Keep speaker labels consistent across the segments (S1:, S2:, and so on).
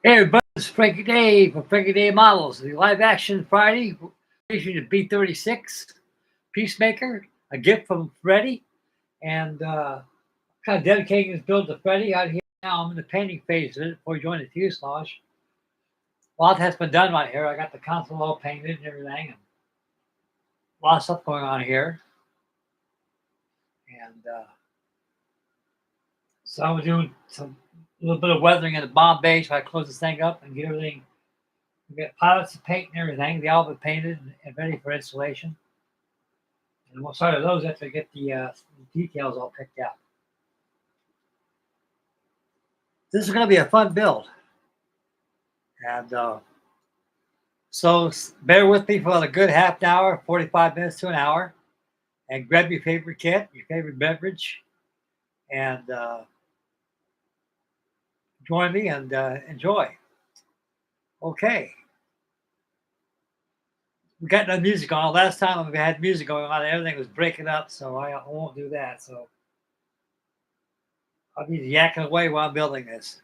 S1: Hey everybody, it's Frankie Day from Frankie Day Models. The live action Friday featuring the B36 Peacemaker, a gift from Freddy, and kind of dedicating this build to Freddy out here now. I'm in the painting phase of it before we join the fuselage. A lot has been done right here. I got the console all painted and everything, and a lot of stuff going on here. And so I'm doing a little bit of weathering in the bomb bay so I close this thing up and get everything. We got pilots to paint and everything. They all been painted and ready for installation. And we'll start with those after we get the details all picked out. This is going to be a fun build. And so bear with me for a good half an hour, 45 minutes to an hour. And grab your favorite kit, your favorite beverage. And join me and enjoy. Okay. We got no music on. Last time we had music going on, everything was breaking up, so I won't do that. So I'll be yakking away while I'm building this.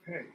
S1: Okay.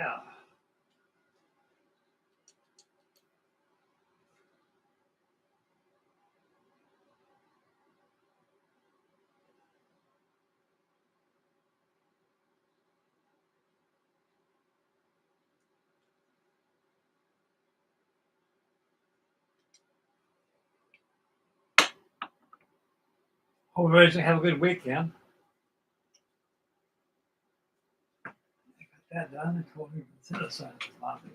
S1: Yeah. Hope everybody's gonna have a good weekend. I got that done. I told me to set aside the lobby.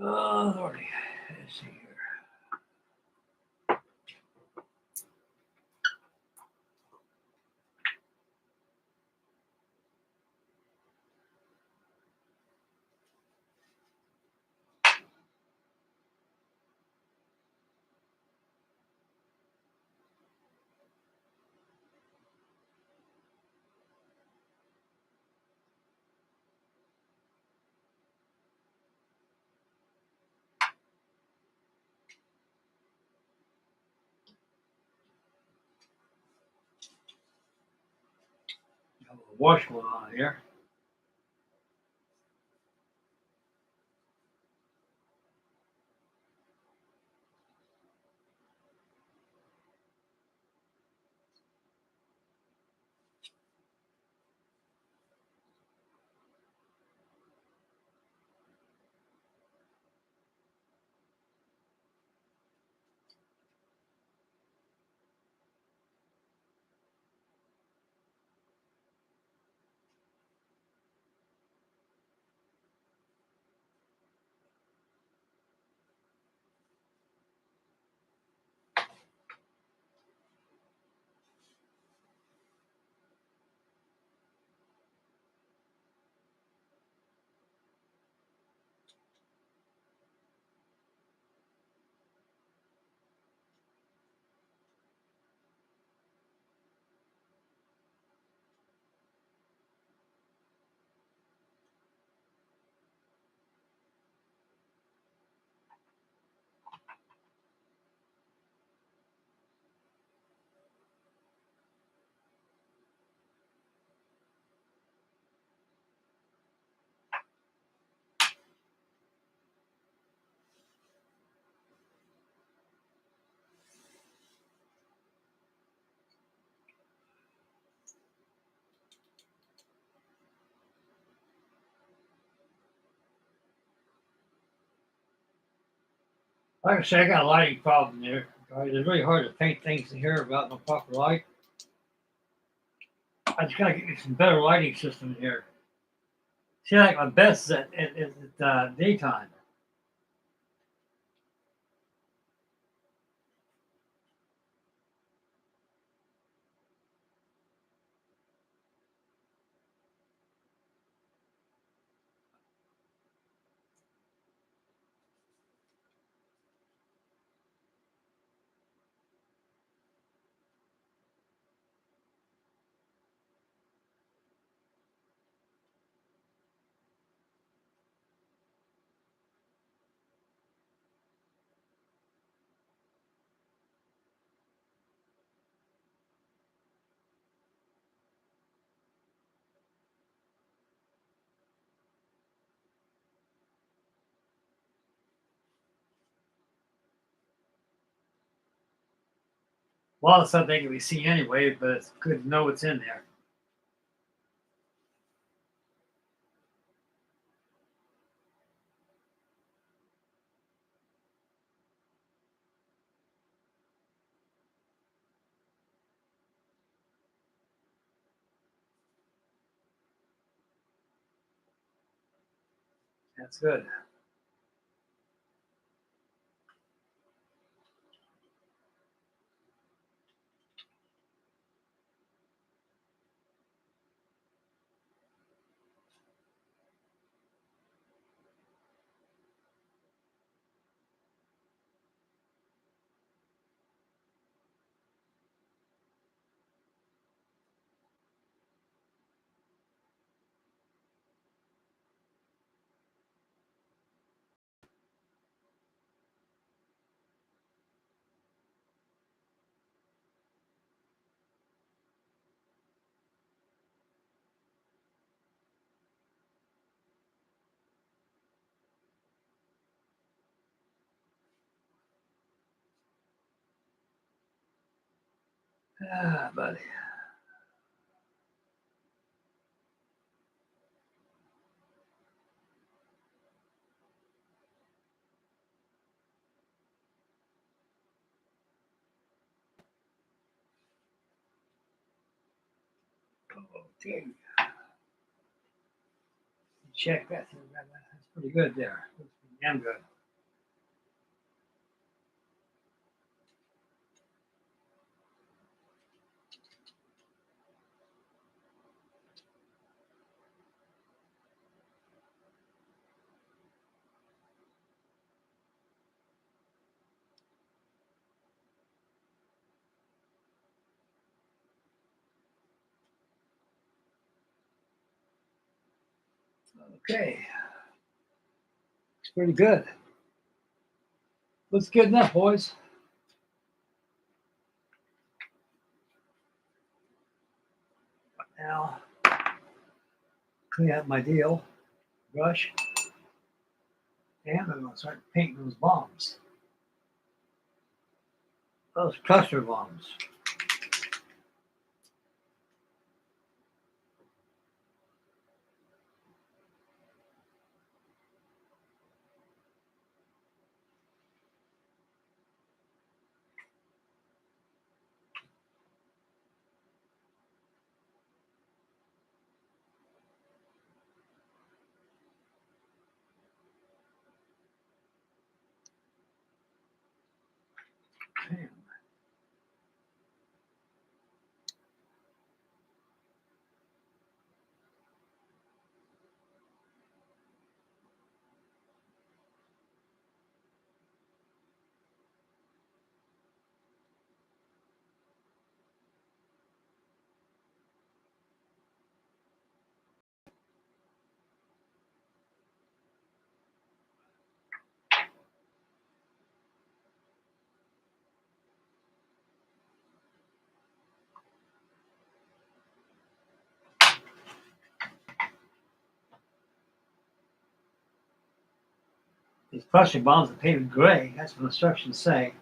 S1: Oh, Lordy. Let's see here. Got a little wash going on here. Like I said, I got a lighting problem there. It's really hard to paint things in here without no proper light. I just gotta get some better lighting system in here. See, like my best is at daytime. A lot of stuff they can be seen anyway, but it's good to know what's in there. That's good. Ah, buddy. Okay. Check that. That's pretty good there. Yeah, I'm good. Okay. It's pretty good. Looks good enough, boys. Now, clean out my deal. Brush. And I'm going to start painting those bombs. Those cluster bombs. Damn. These cluster bombs are painted gray. That's what the instructions say.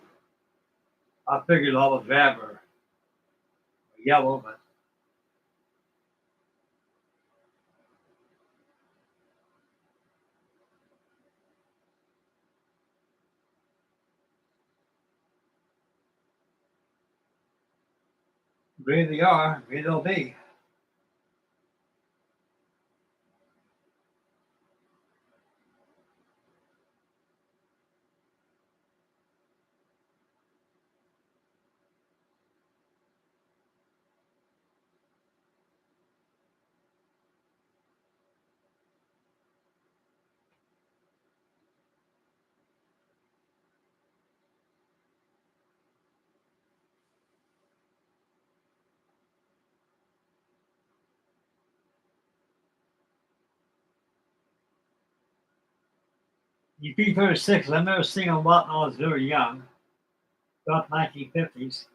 S1: I figured all the drab or yellow, but gray they are, gray they'll be. The B36, I remember seeing them a lot when I was very young, about 1950s.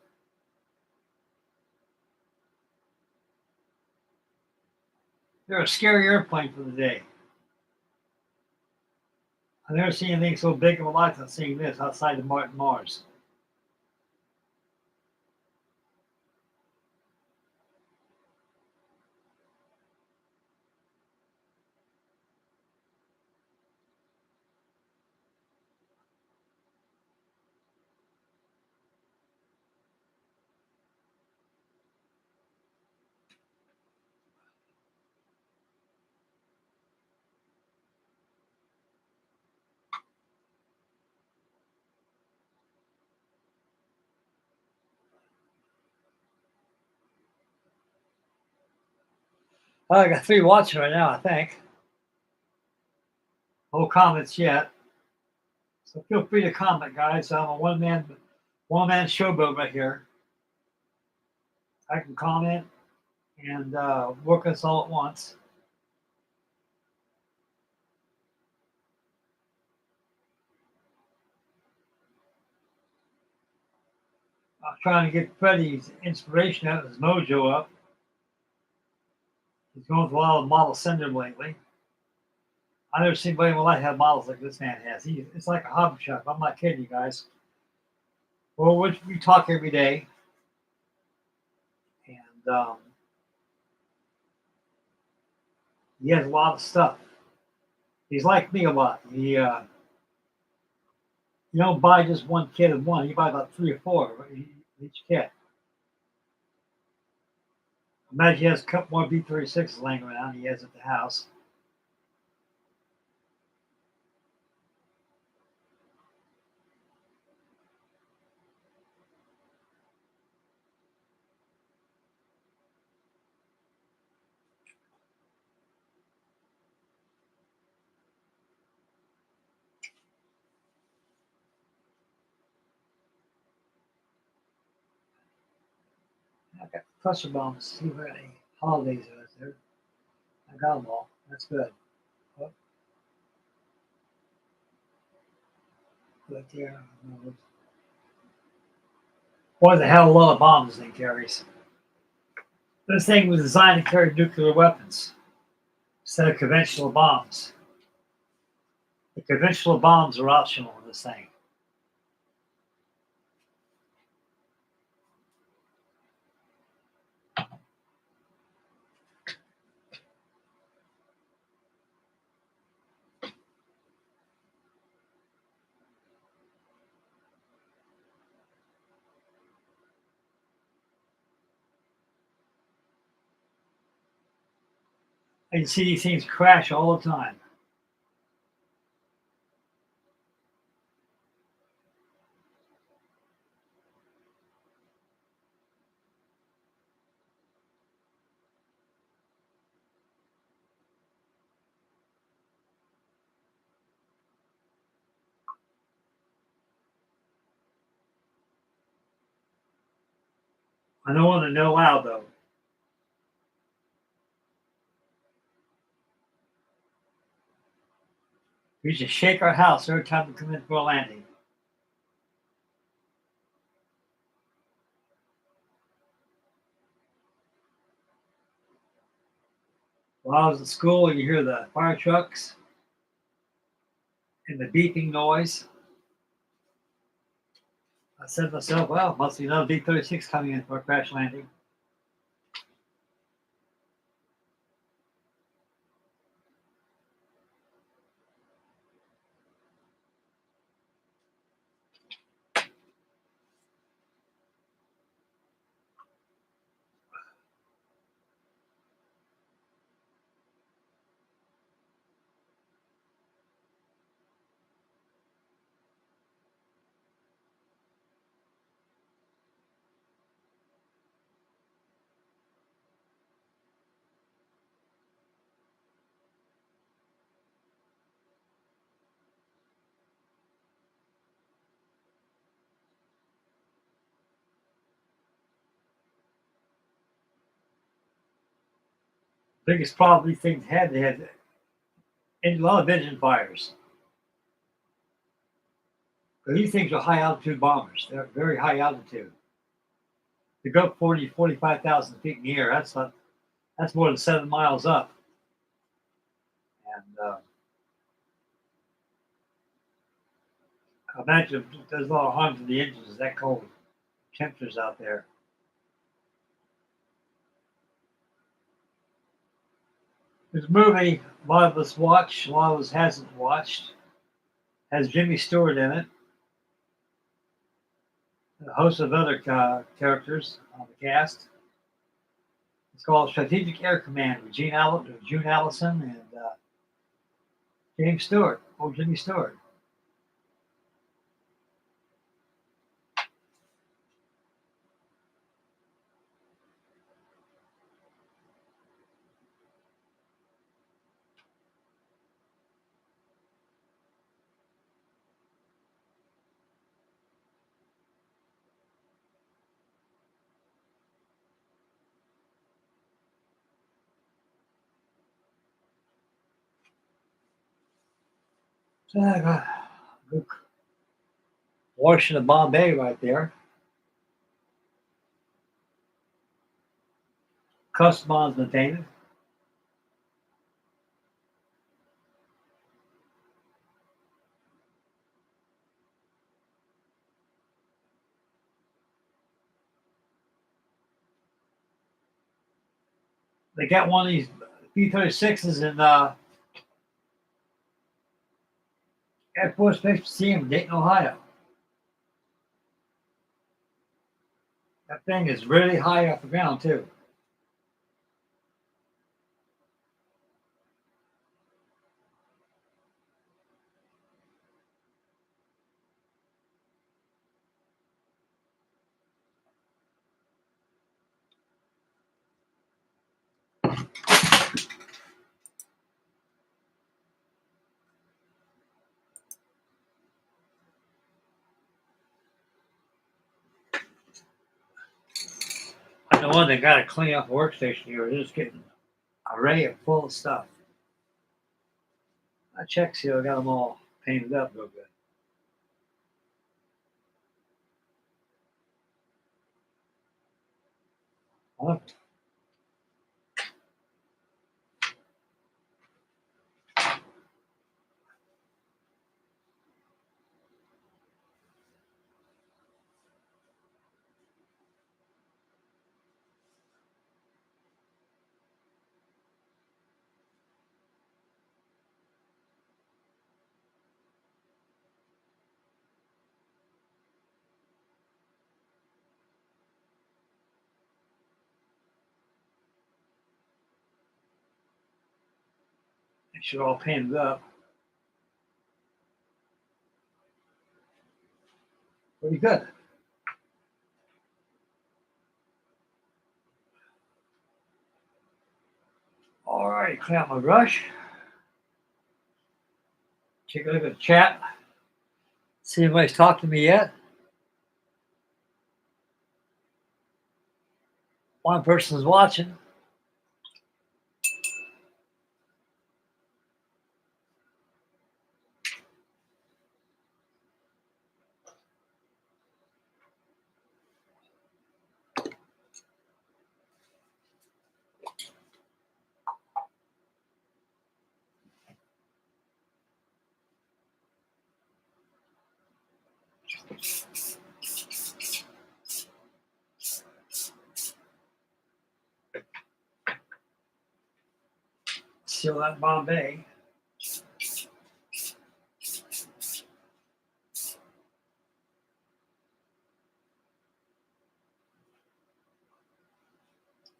S1: They're a scary airplane for the day. I've never seen anything so big in my life than seeing this outside the Martin Mars. Oh, I got 3 watching right now, I think. No comments yet. So feel free to comment, guys. I'm a one-man showboat right here. I can comment and work us all at once. I'm trying to get Freddy's inspiration out of his mojo up. He's going through a lot of model syndrome lately. I've never seen anybody in my life have models like this man has. It's like a hobby shop. I'm not kidding you guys. Well, we talk every day. And he has a lot of stuff. He's like me a lot. You don't buy just one kit of one. You buy about 3 or 4 each kit. Imagine he has a couple more B36s laying around. He has at the house. I got cluster bombs. See where any holidays are there. I got them all. That's good. Oh, right there. Boy, the hell a lot of bombs this thing carries. This thing was designed to carry nuclear weapons instead of conventional bombs. The conventional bombs are optional in this thing. I can see these things crash all the time. I don't want to know loud though. We should shake our house every time we come in for a landing. While I was at school, you hear the fire trucks and the beeping noise. I said to myself, well, must be another B36 coming in for a crash landing. Biggest problem these things had, they had a lot of engine fires. But these things are high altitude bombers. They're very high altitude. They go up 40, 45,000 feet in the air. That's more than 7 miles up. And I imagine there's a lot of harm to the engines. It's that cold. Temperatures out there. This movie, a lot of us watch, a lot of us hasn't watched. Has Jimmy Stewart in it. A host of other characters on the cast. It's called Strategic Air Command with June Allison and James Stewart. Oh, Jimmy Stewart. Good Washington, Bombay right there. Customs maintained. They got one of these B-36s in Air Force Base Museum in Dayton, Ohio. That thing is really high off the ground, too. I No one they got to clean up the workstation here. They're just getting array of full of stuff. I checked, see, I got them all painted up real good. Huh? They should all painted up. Pretty good. All right, clean out my brush. Take a look at the chat. See if anybody's talked to me yet. One person's watching. Seal that Bombay.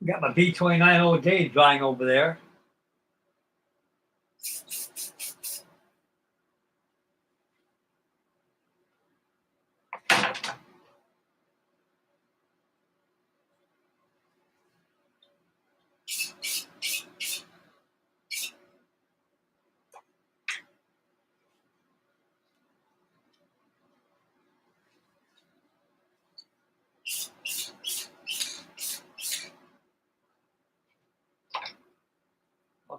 S1: Got my B29 old day drying over there.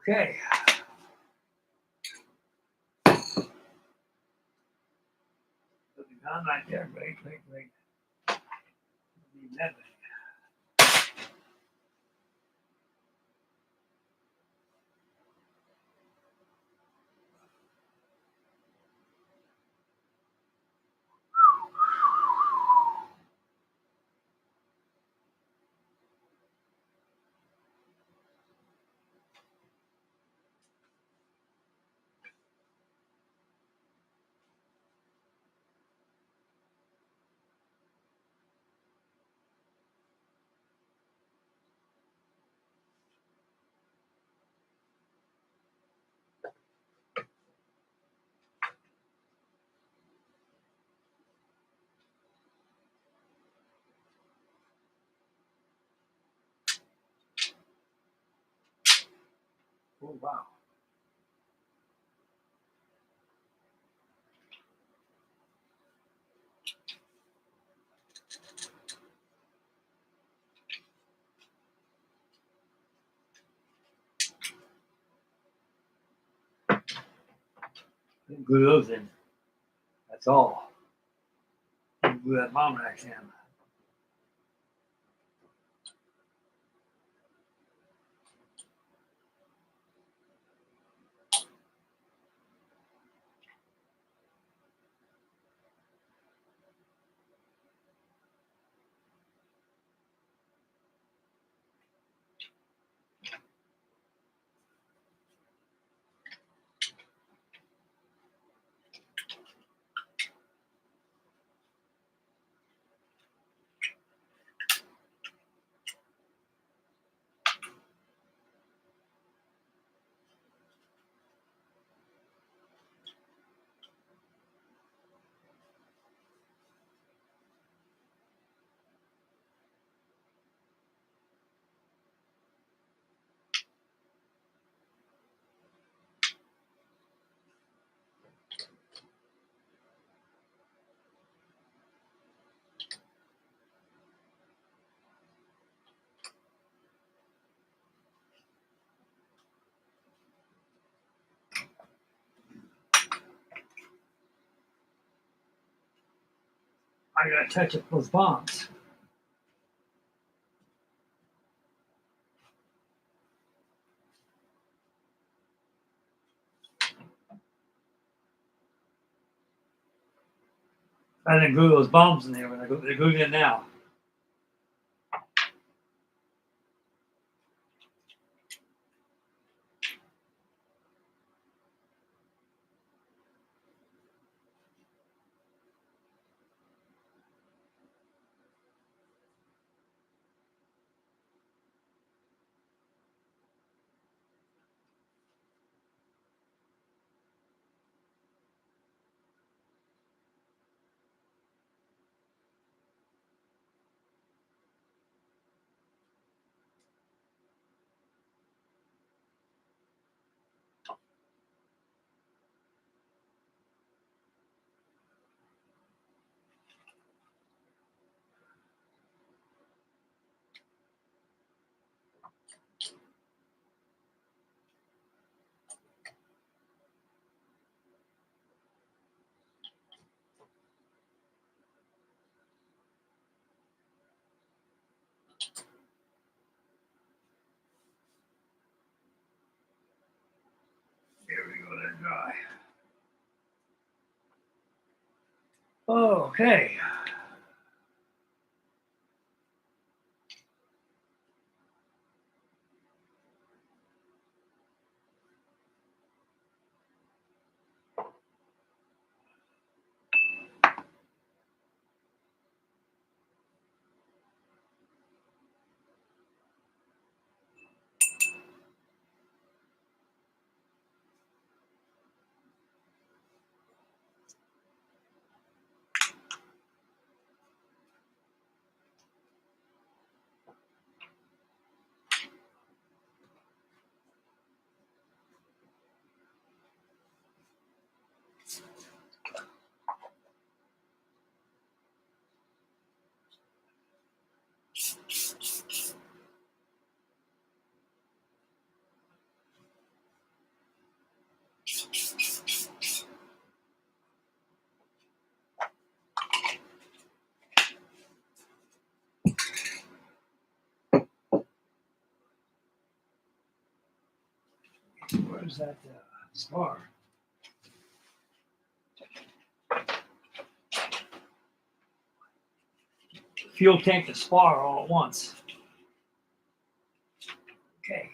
S1: Okay. Looking down right there. Wait. Need that thing. Oh, wow. Glue those in. That's all. Glue that mom rack in. I gotta touch up those bombs. I didn't glue those bombs in there when they're glued in now. Here we go, let it dry. Okay. Where's that spar? Fuel tank and spar all at once. Okay.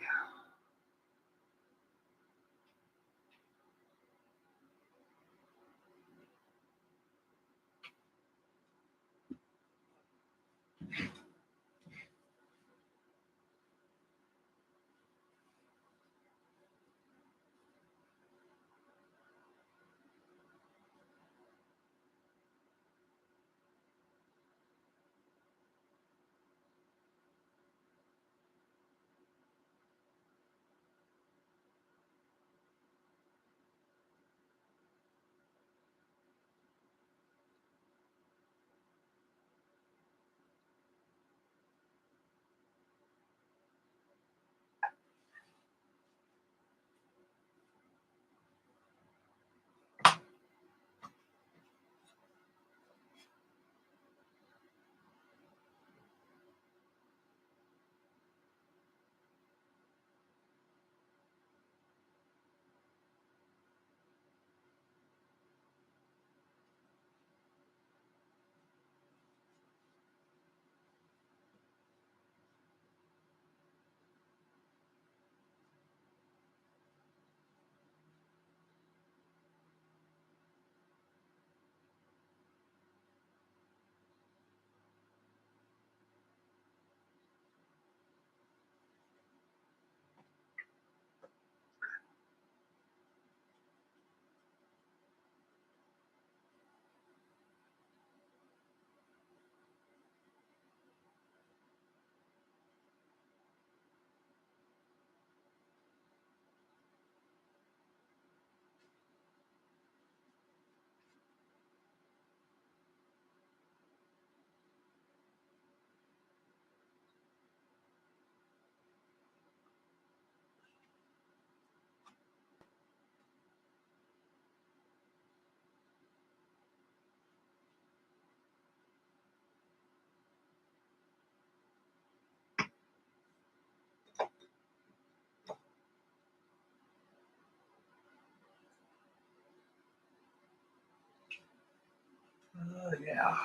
S1: Yeah.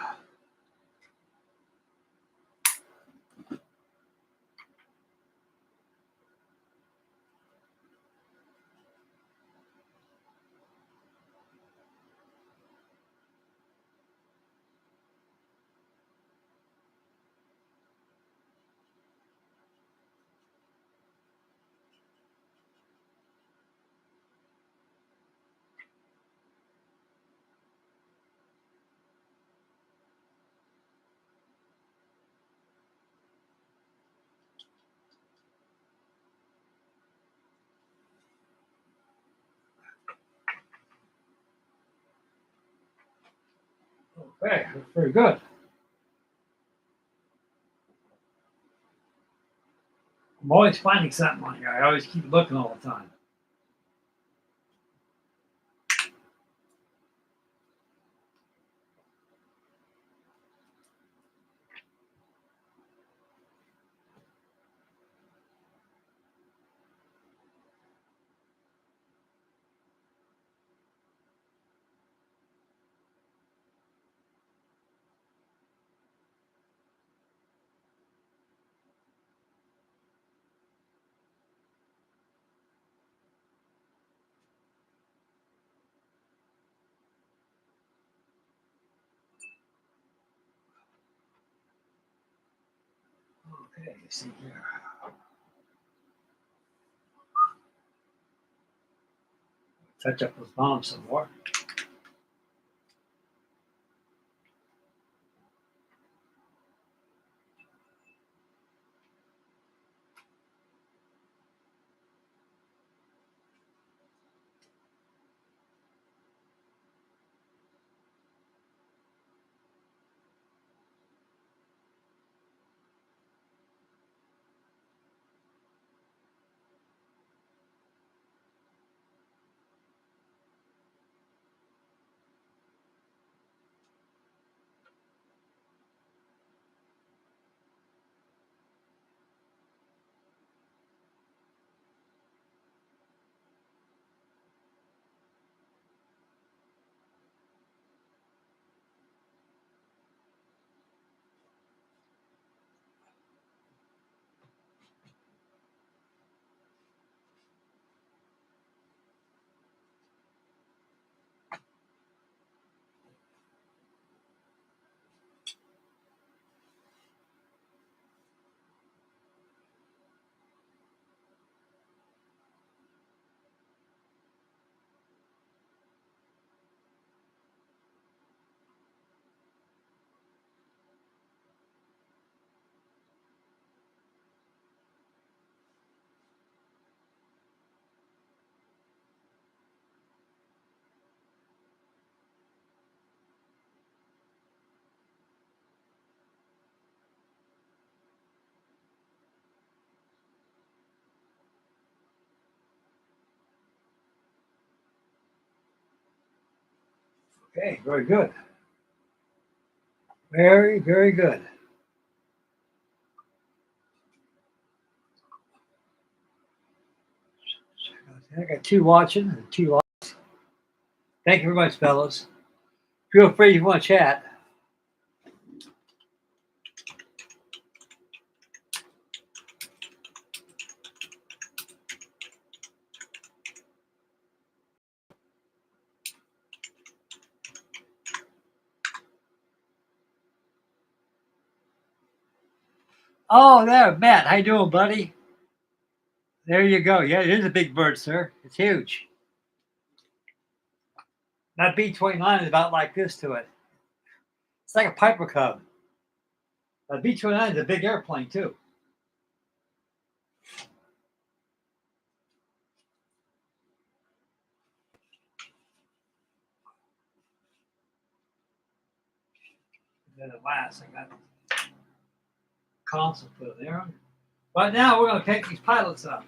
S1: Okay, that's pretty good. I'm always finding something on here. I always keep looking all the time. Okay, let's see here. Touch up with mom some more. Okay, very good. Very, very good. I got two watching and two likes. Thank you very much, fellas. Feel free if you want to chat. Oh, there, Matt. How you doing, buddy? There you go. Yeah, it is a big bird, sir. It's huge. That B-29 is about like this to it. It's like a Piper Cub. The B-29 is a big airplane, too. And then at last, I got console put there. But now we're going to take these pilots up.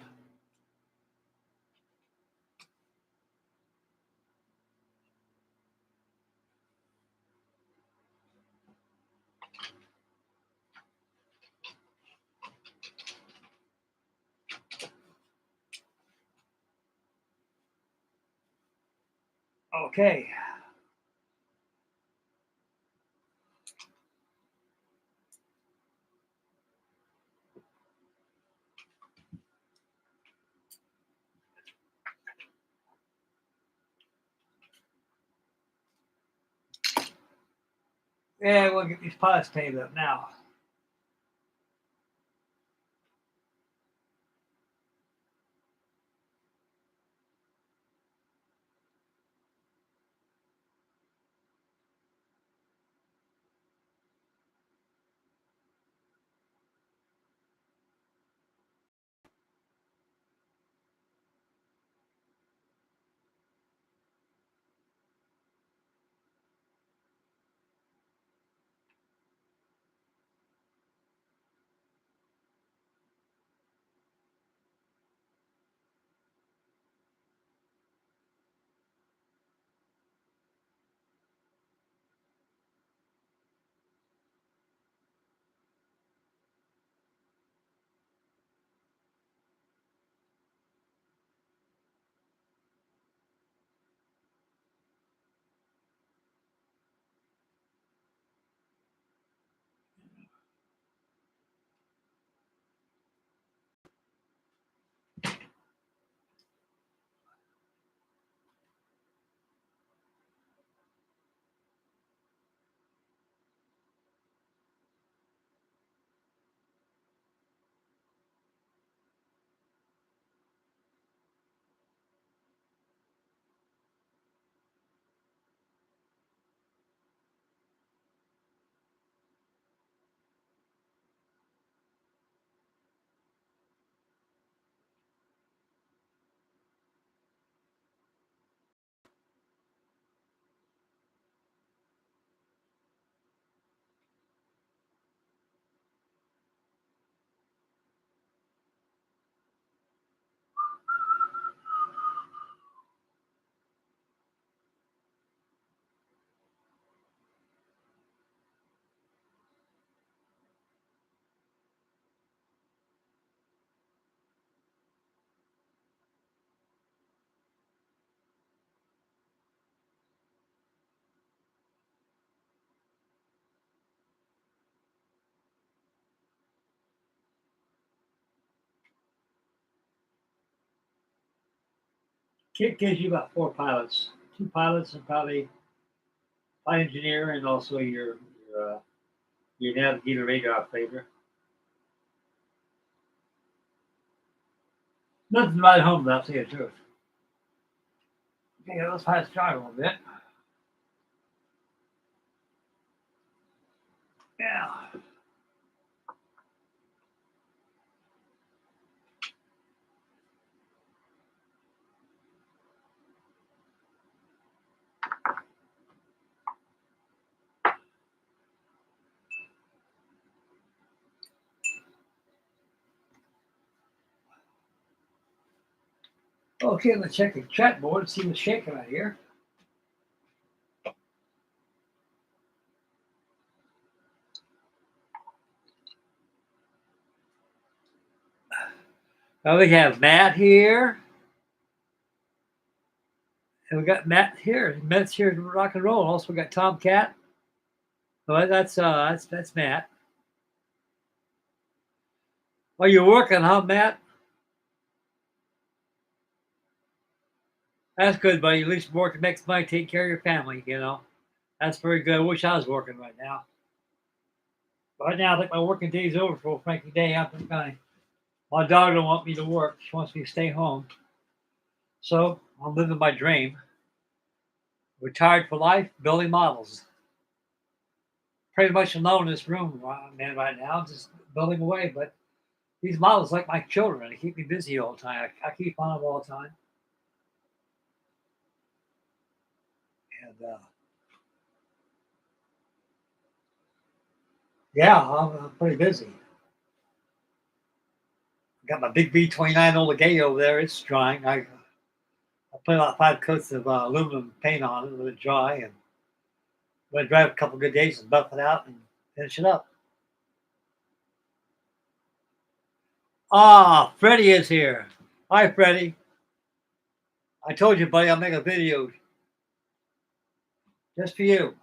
S1: Okay. Yeah, we'll get these pilots painted up now. Kit gives you about 4 pilots, 2 pilots, and probably flight engineer, and also your navigator radar operator. Nothing right home, but I'll tell you the truth. Okay, let's pass drive a little bit. Yeah. Okay, let's check the chat board and see what's shaking right here. Now we have Matt here. And we got Matt here. Matt's here to rock and roll. Also, we got Tomcat. Oh, that's Matt. Oh, you're working, huh, Matt? That's good, buddy. At least working makes money, take care of your family, you know. That's very good. I wish I was working right now. Right now, I think my working day's over for Frankie Day. My daughter don't want me to work. She wants me to stay home. So I'm living my dream. Retired for life, building models. Pretty much alone in this room, man, right now, just building away. But these models like my children. They keep me busy all the time. I keep on them all the time. And yeah, I'm pretty busy. Got my big B29 Oligay over there. It's drying. I put about 5 coats of aluminum paint on it, let it dry, and let it dry a couple good days and buff it out and finish it up. Ah, Freddy is here. Hi, Freddy. I told you, buddy, I'll make a video just for you.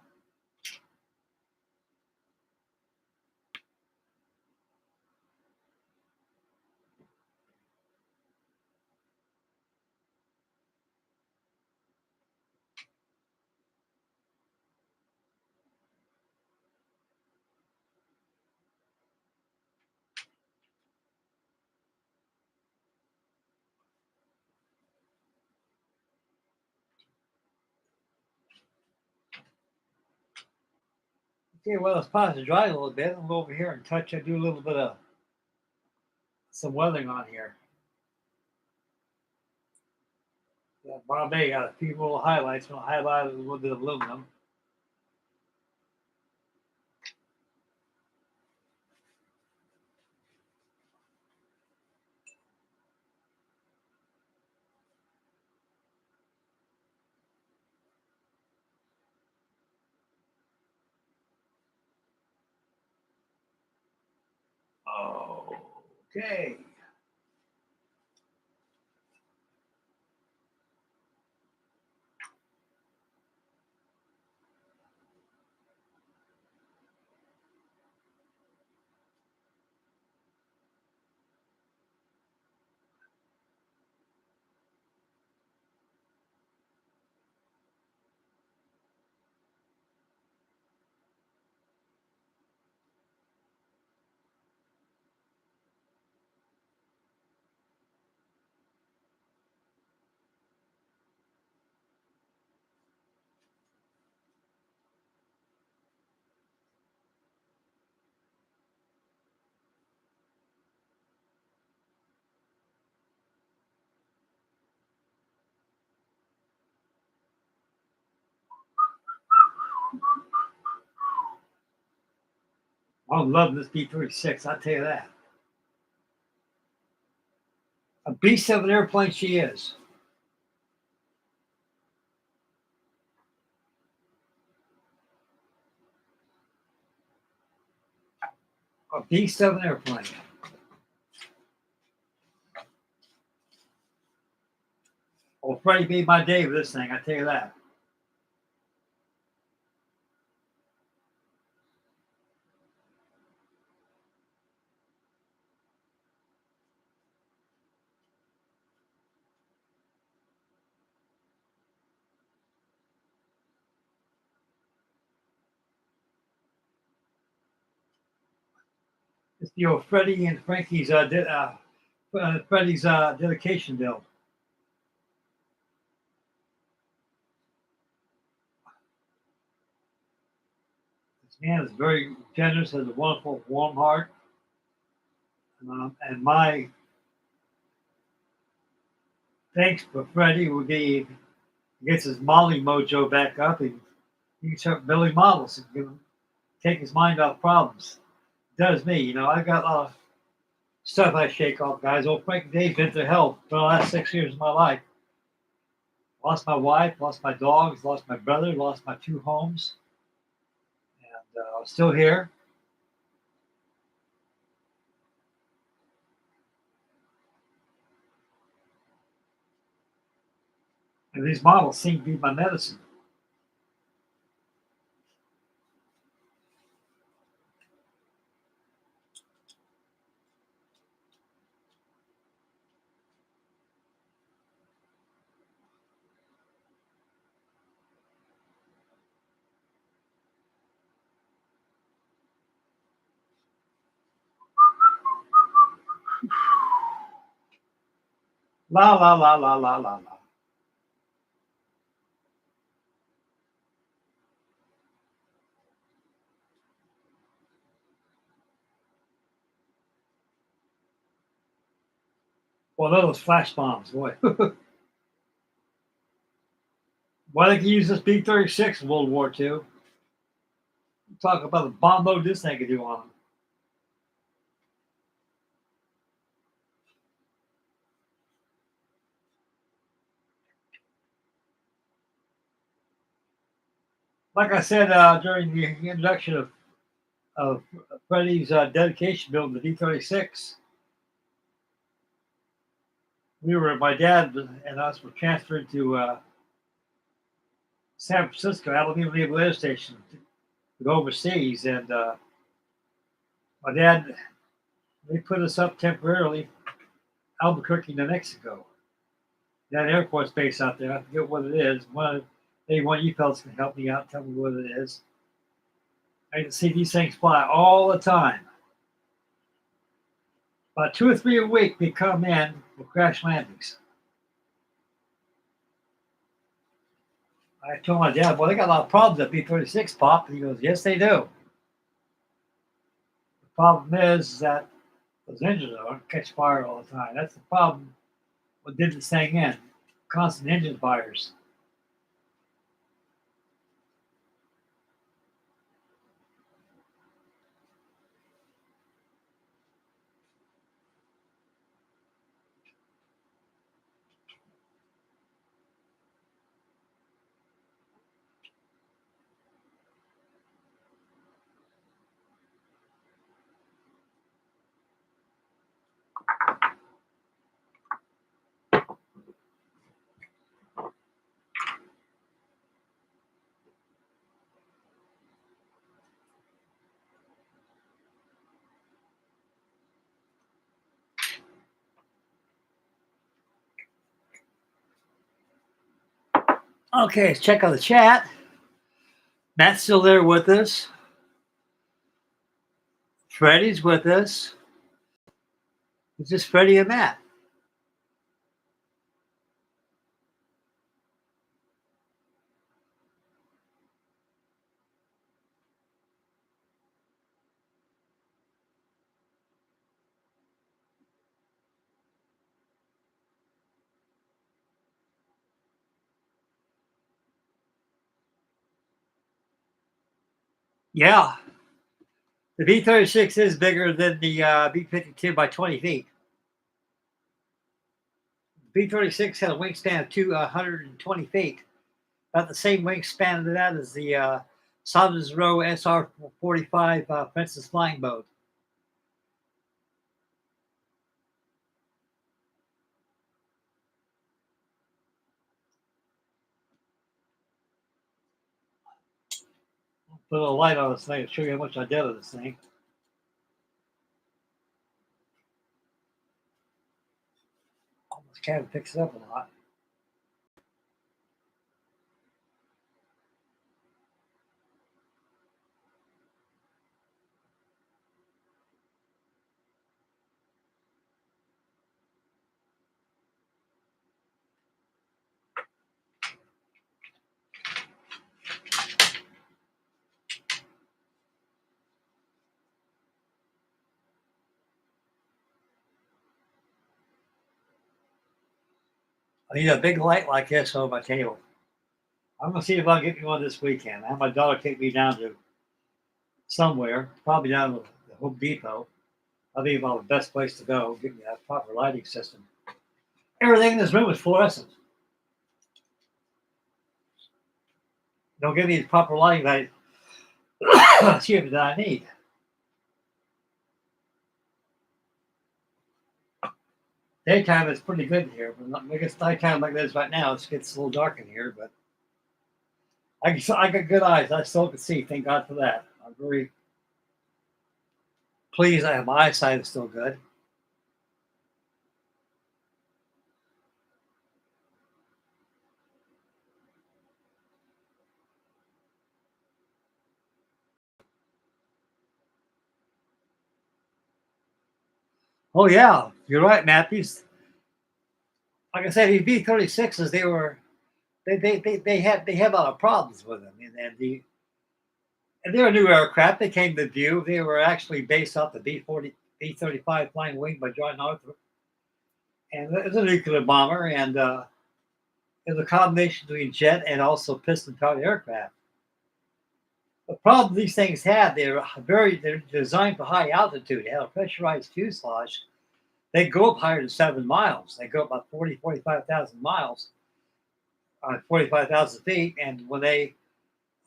S1: Okay, well, it's supposed to dry a little bit. I'll go over here and touch. I do a little bit of some weathering on here. Yeah, Bombay got a few little highlights. I'm going to highlight a little bit of aluminum. Okay. I'm loving this B36, I'll tell you that. A beast of an airplane she is. A beast of an airplane. Well, Freddie made my day with this thing, I tell you that. It's the old Freddie and Frankie's Freddie's dedication build. This man is very generous, has a wonderful, warm heart. And my thanks for Freddie will be he gets his Molly mojo back up and he can start building models and take his mind off problems. It does me, I got a lot of stuff I shake off, guys. Old Frank Dave been through hell for the last 6 years of my life. Lost my wife, lost my dogs, lost my brother, lost my 2 homes. And I'm still here. And these models seem to be my medicine. La la la la la la la. Well, those flash bombs, boy. Why they can use this B-36 in World War II? Talk about the bomb load this thing could do on them. Like I said during the introduction of Freddie's dedication build, the B-36, my dad and us were transferred to San Francisco, Alameda Naval Air Station to go overseas. And my dad, they put us up temporarily, Albuquerque, New Mexico. That Air Force base out there, I forget what it is. Maybe one of you fellas can help me out, tell me what it is. I can see these things fly all the time. About 2 or 3 a week, they come in for crash landings. I told my dad, well, they got a lot of problems at B-36, Pop. And he goes, yes, they do. Problem is that those engines don't catch fire all the time. That's the problem. What did this thing in? Constant engine fires. Okay, let's check out the chat. Matt's still there with us. Freddy's with us. It's just Freddy and Matt. Yeah, the B36 is bigger than the B52 by 20 feet. The B36 had a wingspan of 220 feet, about the same wingspan of that as the Saunders Row SR-45 Princess Flying Boat. Put a little light on this thing to show you how much I did of this thing. Almost cabin picks it up a lot. I need a big light like this on my table. I'm gonna see if I can get me one this weekend. I have my daughter take me down to somewhere, probably down to the Home Depot. I think about the best place to go. Get me a proper lighting system. Everything in this room is fluorescent. Don't give me the proper lighting that I need. Daytime is pretty good here, but I guess nighttime like this right now, it gets a little dark in here. But I got good eyes. I still can see. Thank God for that. I'm very pleased. My eyesight is still good. Oh yeah, you're right, Matt. These, like I said, these B-36s, they have a lot of problems with them, and they're a new aircraft. They came to view. They were actually based off the B-35 Flying Wing by John Arthur, and it was a nuclear bomber, and it was a combination between jet and also piston-powered aircraft. The problem these things had, they're designed for high altitude. They have a pressurized fuselage. They go up higher than 7 miles. They go up about 45,000 miles, 45,000 feet. And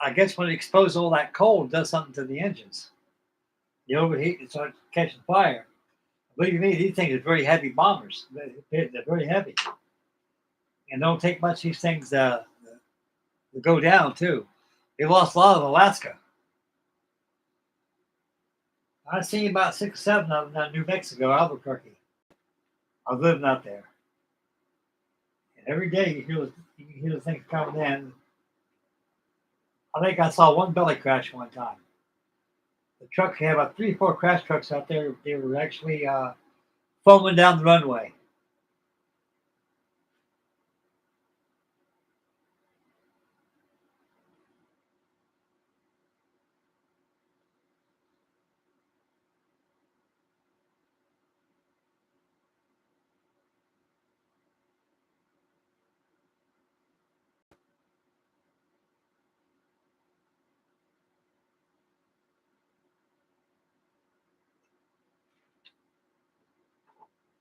S1: I guess when they expose all that cold, it does something to the engines. They overheat and start catching fire. Believe me, these things are very heavy bombers. They're very heavy. And don't take much of these things to go down, too. They lost a lot of Alaska. I've seen about 6 or 7 of them in New Mexico, Albuquerque. I was living out there. And every day you hear the things coming in. I think I saw one belly crash one time. The truck had about 3 or 4 crash trucks out there. They were actually foaming down the runway.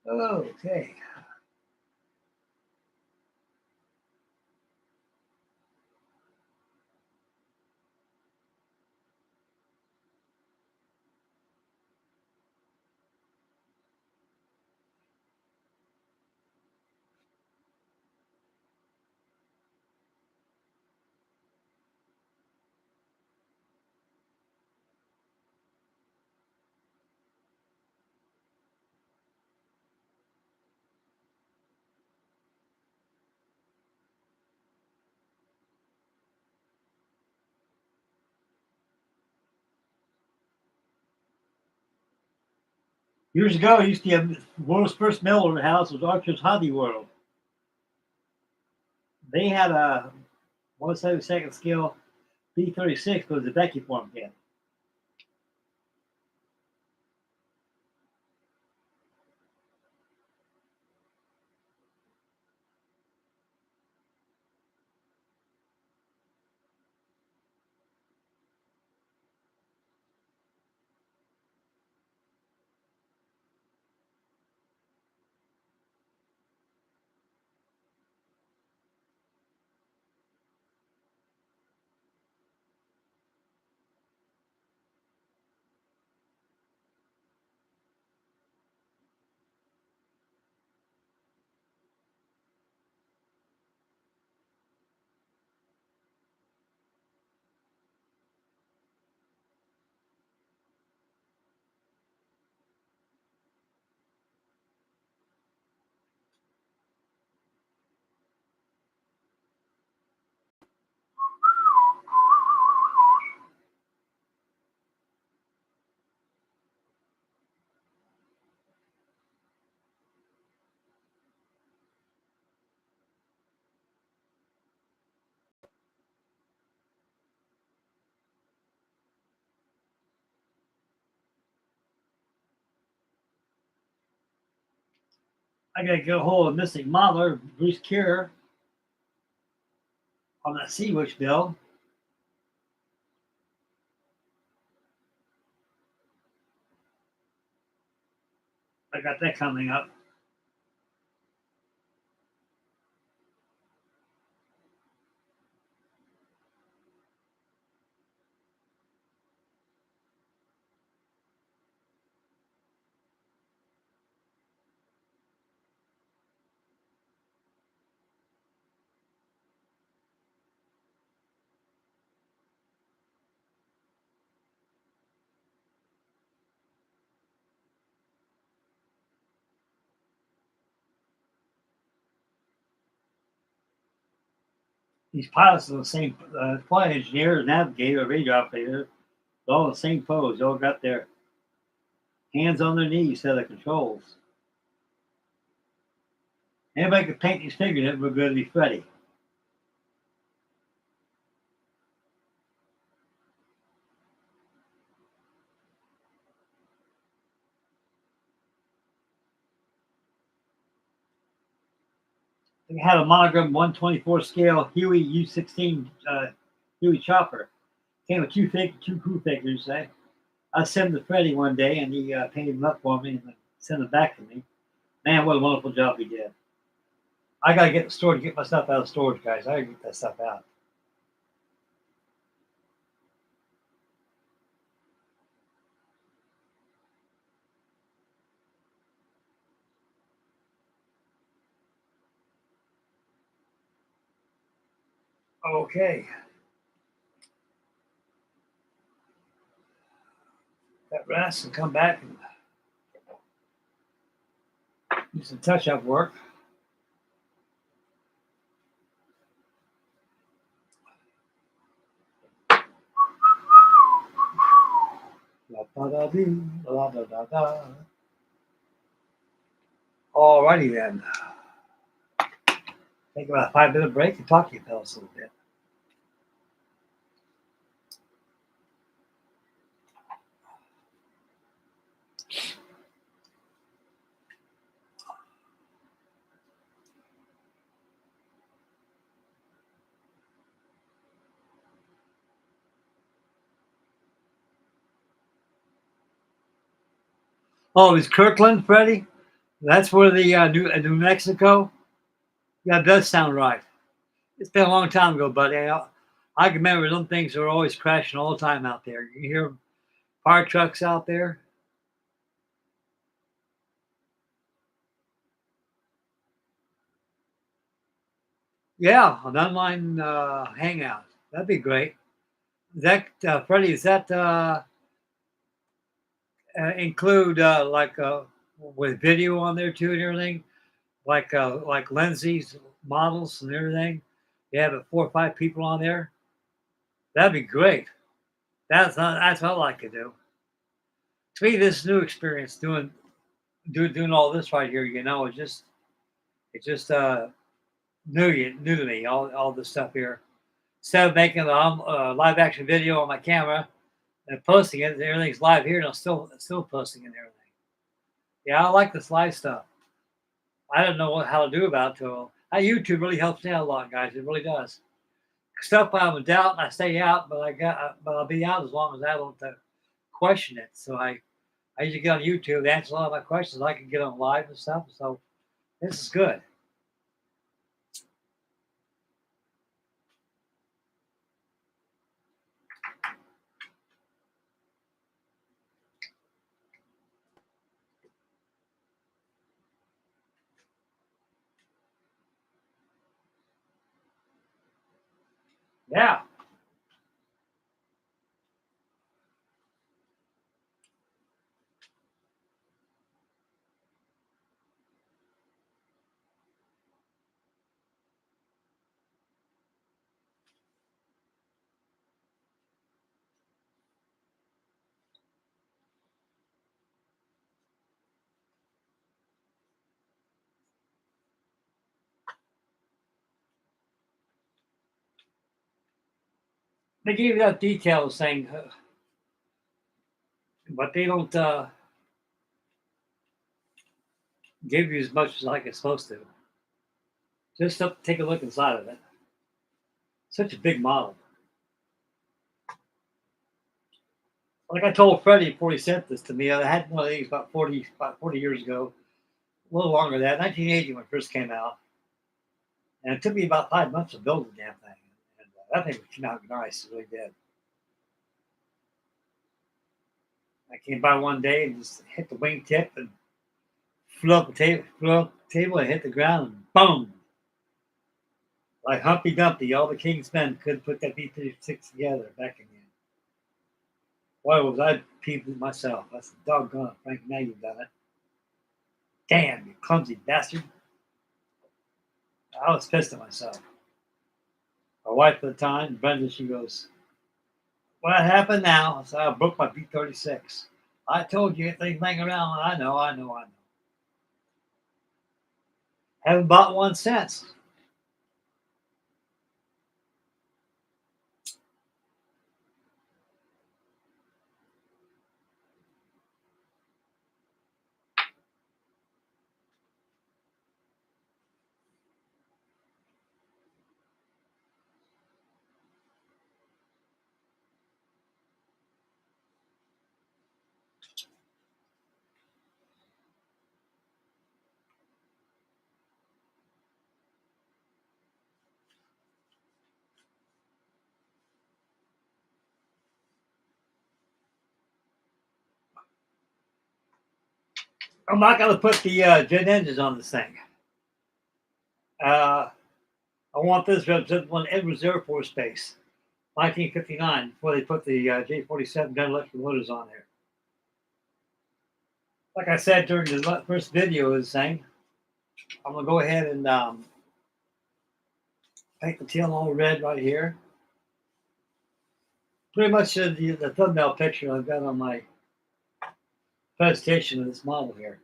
S1: Okay. Years ago, I used to have the world's first mail order house was Archer's Hobby World. They had a 1/72 scale B36 was the vacuum form kit. I got to get a hold of missing modeler, Bruce Keir, on that Sea Witch bill. I got that coming up. These pilots are the same flight engineer, navigator, radar operator. They're all in the same pose. They all got their hands on their knees, set of controls. Anybody can paint these figures in, we're going to be Freddy. They had a Monogram 1/24 scale Huey U-16 Huey chopper. Came with two crew figures. I sent them to Freddy one day, and he painted them up for me and sent them back to me. Man, what a wonderful job he did. I got to get the store to get my stuff out of storage, guys. I got to get that stuff out. Okay. That rest and come back and do some touch-up work. Alrighty then. Take about a 5-minute break and talk to you fellas a little bit. Oh, is Kirkland, Freddie? That's where the New Mexico. Yeah, it does sound right. It's been a long time ago, but I can remember them things were always crashing all the time out there. You hear fire trucks out there. Yeah, an online hangout. That'd be great. Is that Freddie? Is that include like with video on there too and everything, like Lindsay's models and everything? You have 4 or 5 people on there. That'd be great. That's what I like to do. To me, this new experience doing all this right here, it's just new to me. All this stuff here. Instead of making a live action video on my camera and posting it, everything's live here, and I'm still posting it and everything. Yeah, I like this live stuff. I don't know how to do about it. Till YouTube really helps me out a lot, guys. It really does. Stuff I'm in doubt, and I stay out, but I'll be out as long as I don't question it. So I usually get on YouTube to answer a lot of my questions. I can get on live and stuff. So this is good. Yeah. They give you that detail saying, but they don't give you as much as like it's supposed to. Just take a look inside of it. Such a big model. Like I told Freddie before he sent this to me, I had one of these about 40 years ago, a little longer than that, 1980 when it first came out. And it took me about 5 months to build the damn thing. And that thing came out nice, it really did. I came by one day and just hit the wingtip and flew up the table and hit the ground and boom! Like Humpty Dumpty, all the king's men couldn't put that B36 together back again. Boy, was I peeved with myself. I said, doggone it, Frank, now you've done it. Damn, you clumsy bastard. I was pissed at myself. My wife at the time, Brenda, she goes, what happened now? I said, I broke my B36. I told you, anything laying around. I know. Haven't bought one since. I'm not going to put the jet engines on this thing. I want this represented on Edwards Air Force Base, 1959, before they put the J-47 gun electric motors on there. Like I said during the first video of this thing, I'm going to go ahead and paint the tail all red right here. Pretty much the thumbnail picture I've got on my presentation of this model here.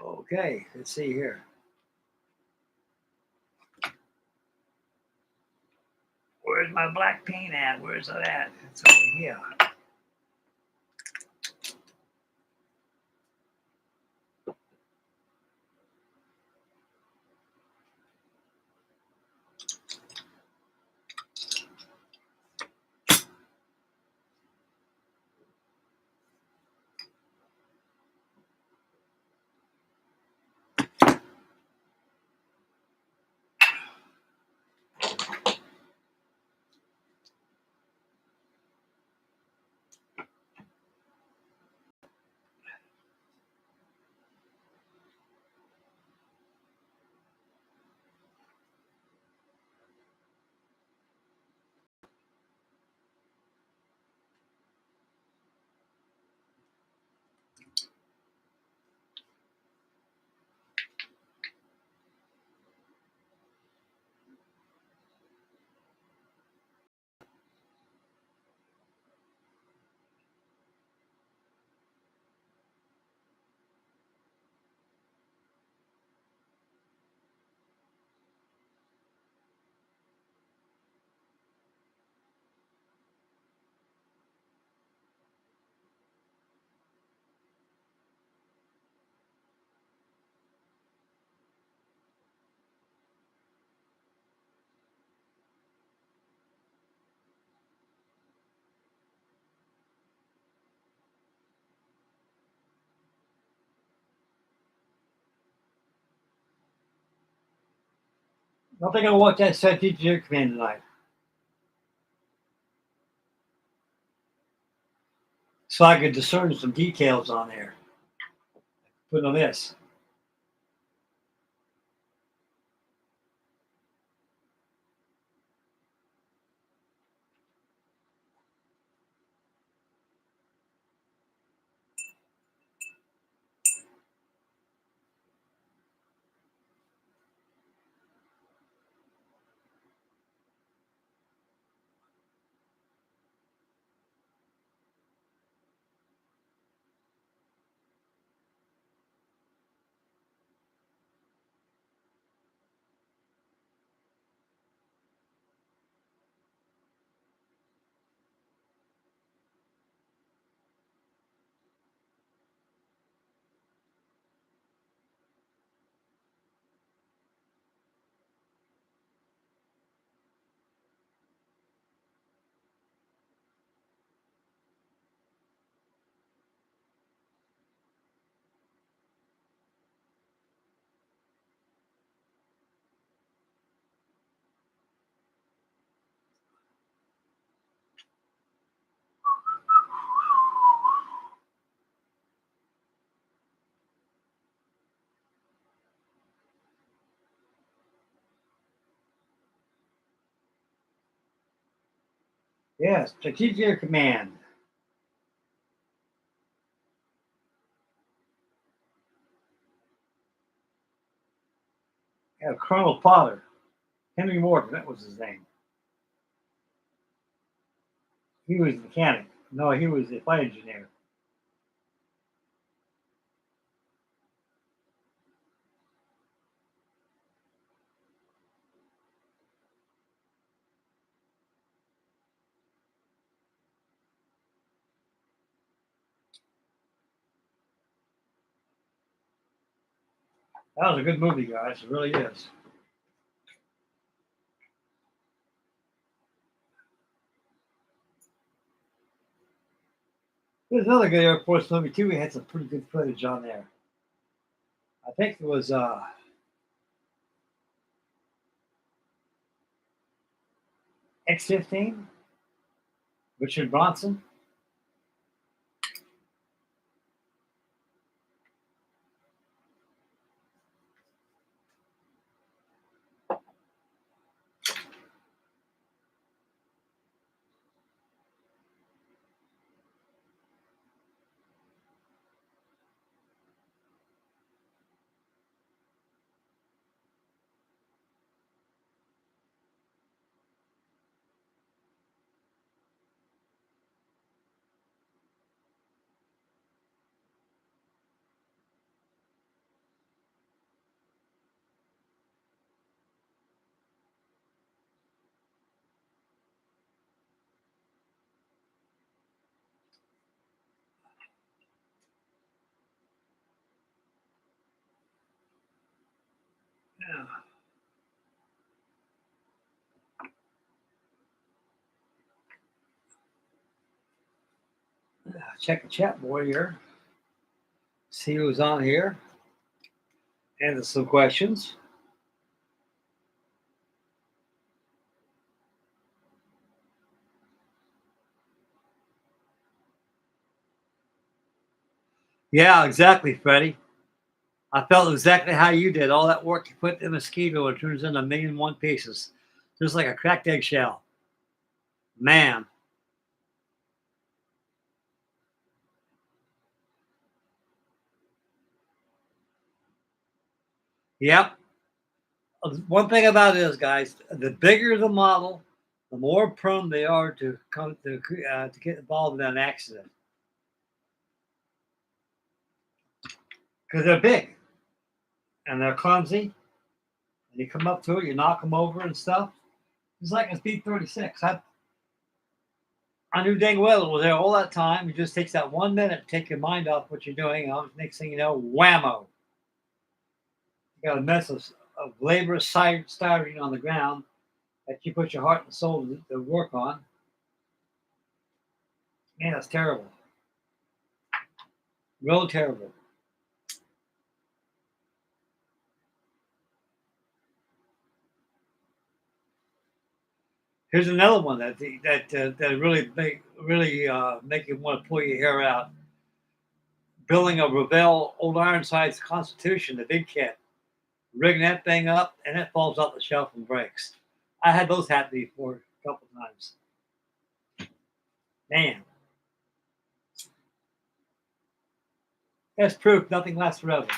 S1: Okay, let's see here. Where's my black paint at? Where's it at? It's over here. I think I'll watch that Strategic Air Command tonight. So I could discern some details on there. Put on this. Yeah, Strategic Air Command. Yeah, Colonel Potter. Henry Morgan, that was his name. He was the mechanic. No, he was the flight engineer. That was a good movie, guys. It really is. There's another good Air Force movie too. We had some pretty good footage on there. I think it was X-15, Richard Bronson. Check the chat board here. See who's on here. Answer some questions. Yeah, exactly, Freddie. I felt exactly how you did. All that work you put in a mosquito, it turns into 1,000,001 pieces. Just like a cracked eggshell. Man. Yep. One thing about it is, guys, the bigger the model, the more prone they are to come to get involved in an accident. Because they're big and they're clumsy. And you come up to it, you knock them over and stuff. It's like a B36. I knew dang well it was there all that time. It just takes that 1 minute to take your mind off what you're doing. And next thing you know, whammo. You got a mess of labor styrene on the ground that you put your heart and soul to work on. Man, that's terrible. Real terrible. Here's another one that really make you want to pull your hair out. Building a Revell Old Ironsides Constitution, the big kit, rigging that thing up, and it falls off the shelf and breaks. I had those happen before a couple times. Man, that's proof nothing lasts forever.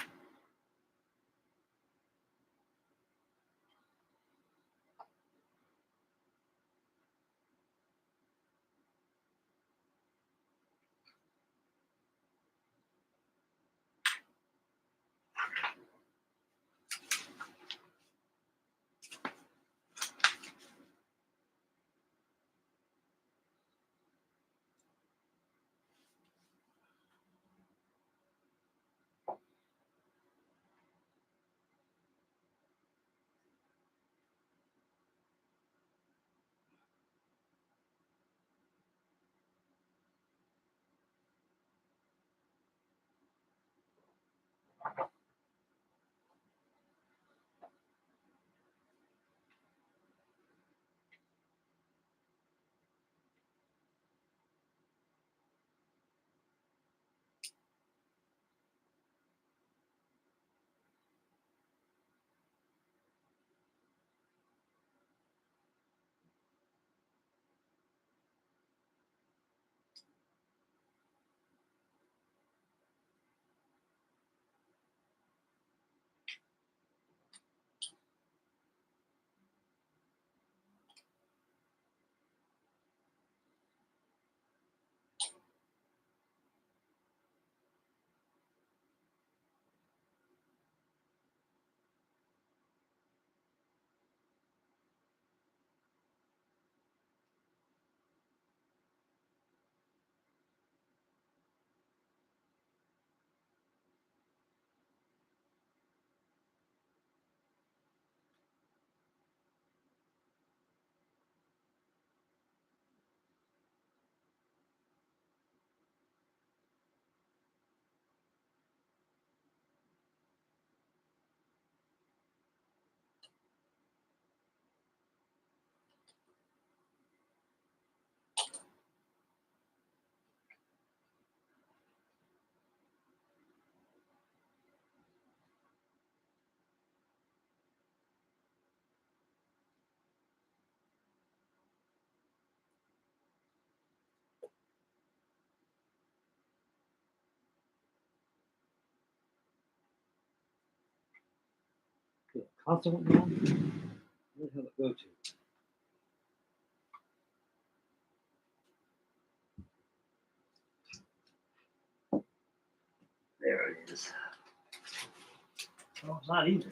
S1: Console went down. Where the hell it go to? There it is. Oh, it's not either.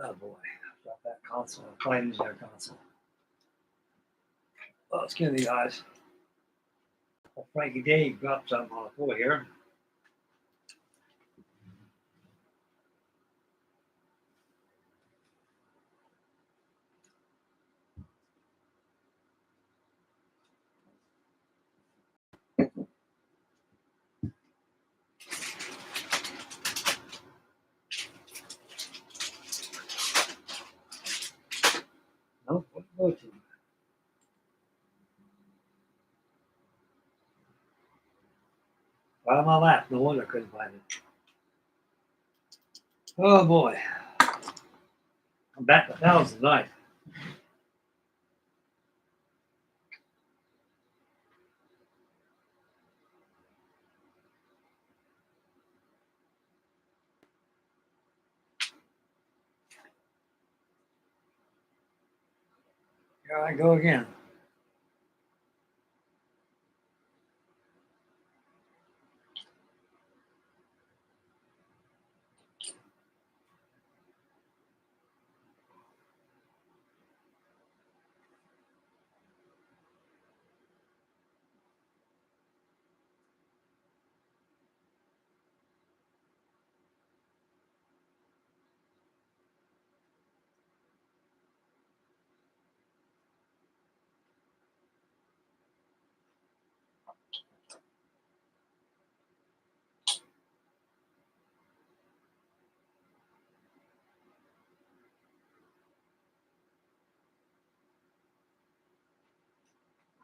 S1: Oh boy, got that console. I'm playing using their console. Well, let's get the eyes. Well, Frankie Dave dropped something on the floor here. Nope, what go to? Right on my lap. No wonder I couldn't find it. Oh boy. I'm back to 1,000 tonight. Here I go again.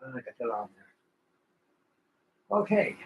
S1: I got that on there. Okay.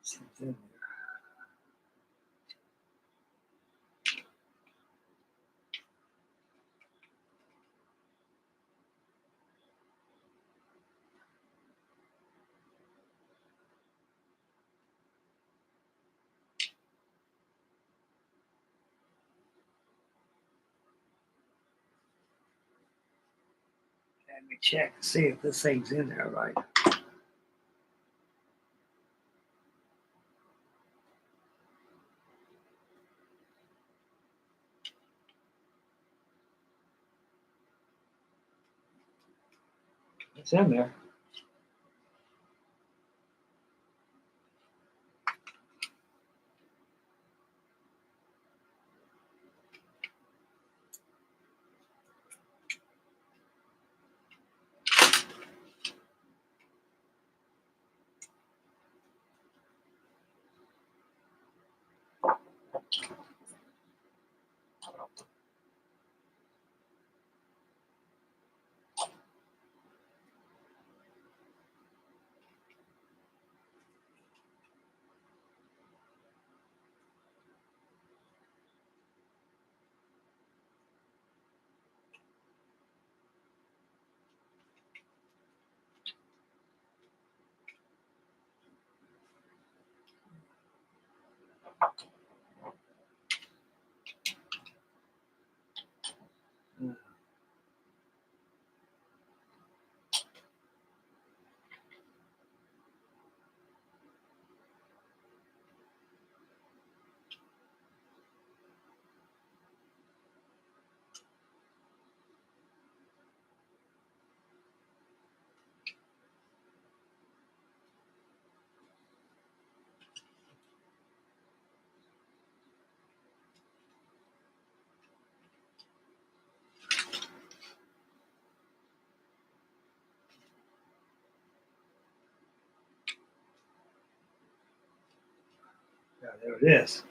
S1: It's in there. Let me check and see if this thing's in there right. It's in there. Yeah, there it is.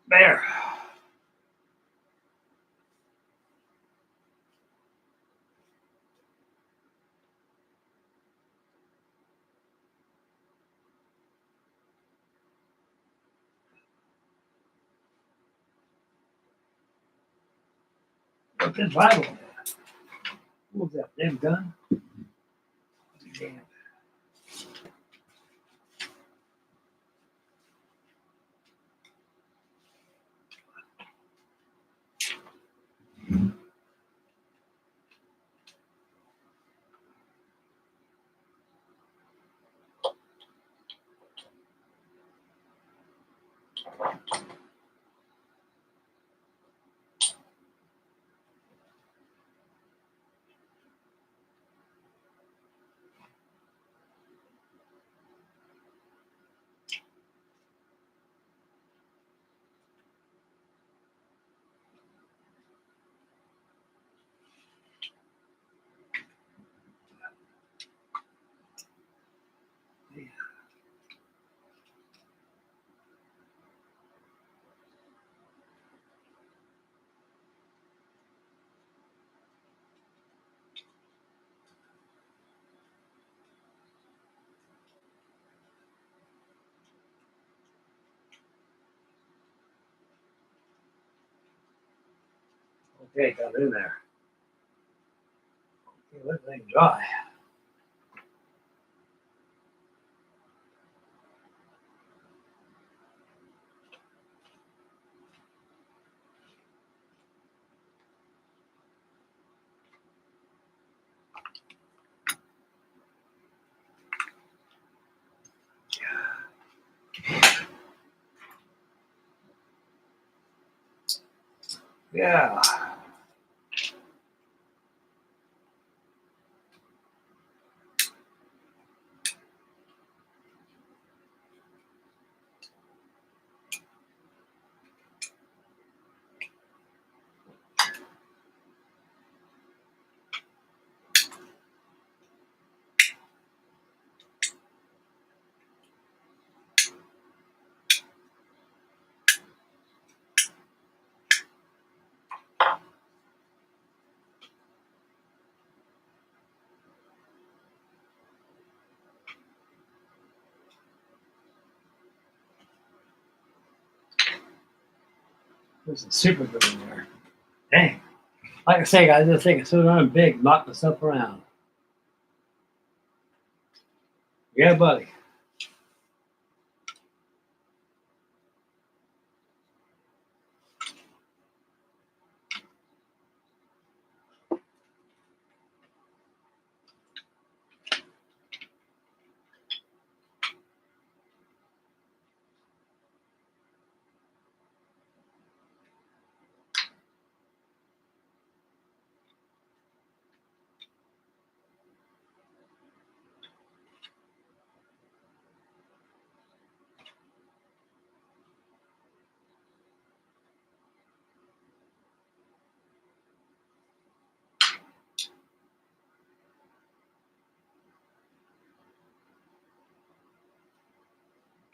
S1: There. What's this Bible? What was that? Damn gun? Damn. Okay, got it in there. Okay, let the thing dry. Yeah. There's some super good in there. Dang. Like I say, guys, this thing is so darn big, knocking stuff around. Yeah, buddy.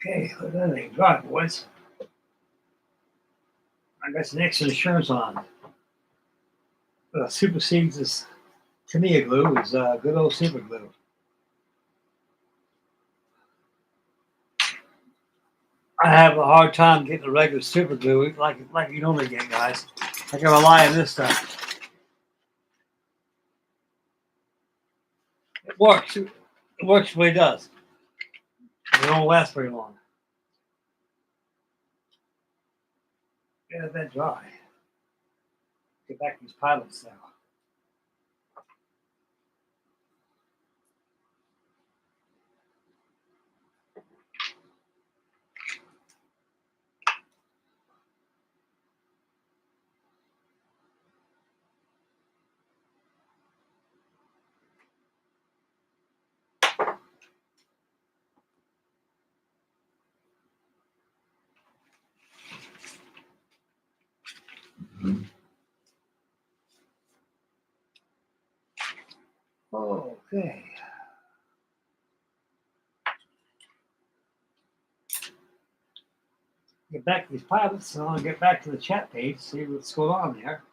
S1: Okay, let that thing dry, boys. I got some extra insurance on. Supersedes this Tamiya glue is good old super glue. I have a hard time getting the regular super glue like you normally get, guys. I can rely on this stuff. It works. It works the way it does. It don't last very long. Yeah, that dry. Get back to these pilots now. Okay. Get get back to these pilots, and I'll get back to the chat page, see what's going on there.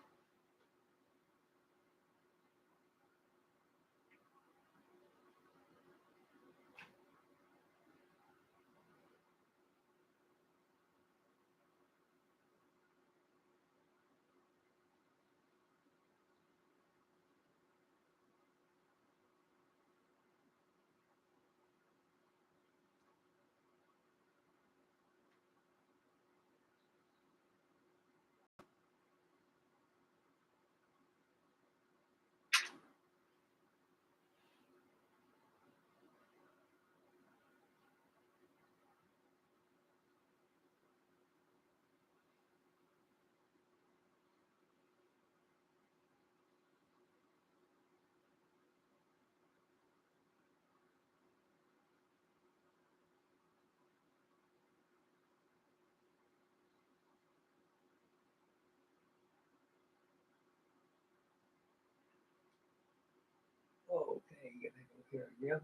S1: Okay, get back over here again.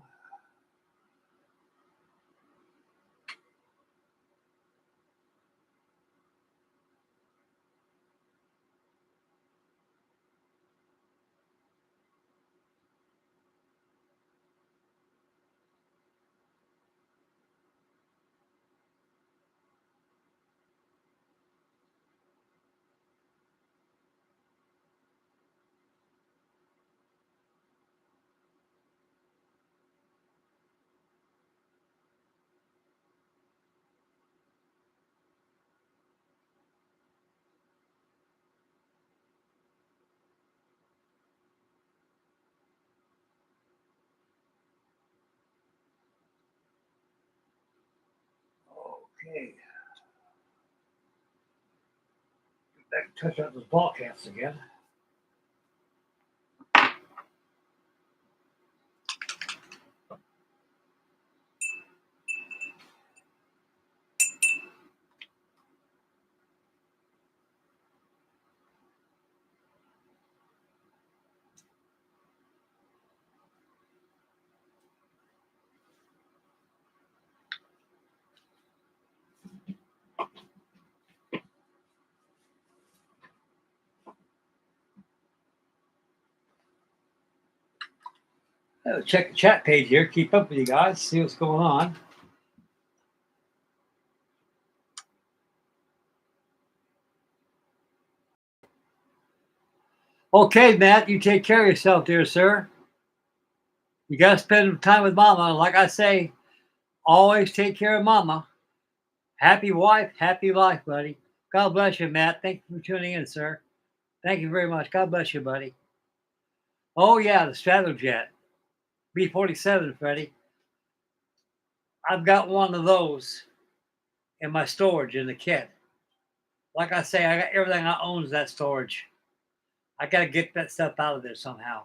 S1: Okay. Get back and touch out those ball caps again. Check the chat page here. Keep up with you guys. See what's going on. Okay, Matt, you take care of yourself, dear sir. You got to spend time with Mama. Like I say, always take care of Mama. Happy wife, happy life, buddy. God bless you, Matt. Thank you for tuning in, sir. Thank you very much. God bless you, buddy. Oh, yeah, the Stratojet. B37, Freddie. I've got one of those in my storage in the kit. Like I say, I got everything I owns that storage. I got to get that stuff out of there somehow.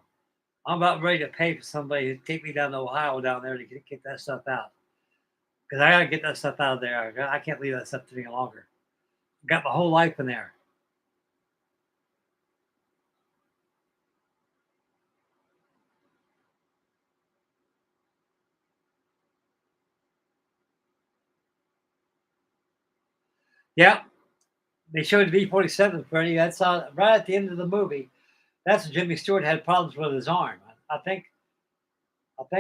S1: I'm about ready to pay for somebody to take me down to Ohio down there to get that stuff out. Because I got to get that stuff out of there. I can't leave that stuff any longer. I've got my whole life in there. Yeah, they showed the B-47, Freddie. That's right at the end of the movie. That's when Jimmy Stewart had problems with his arm. I think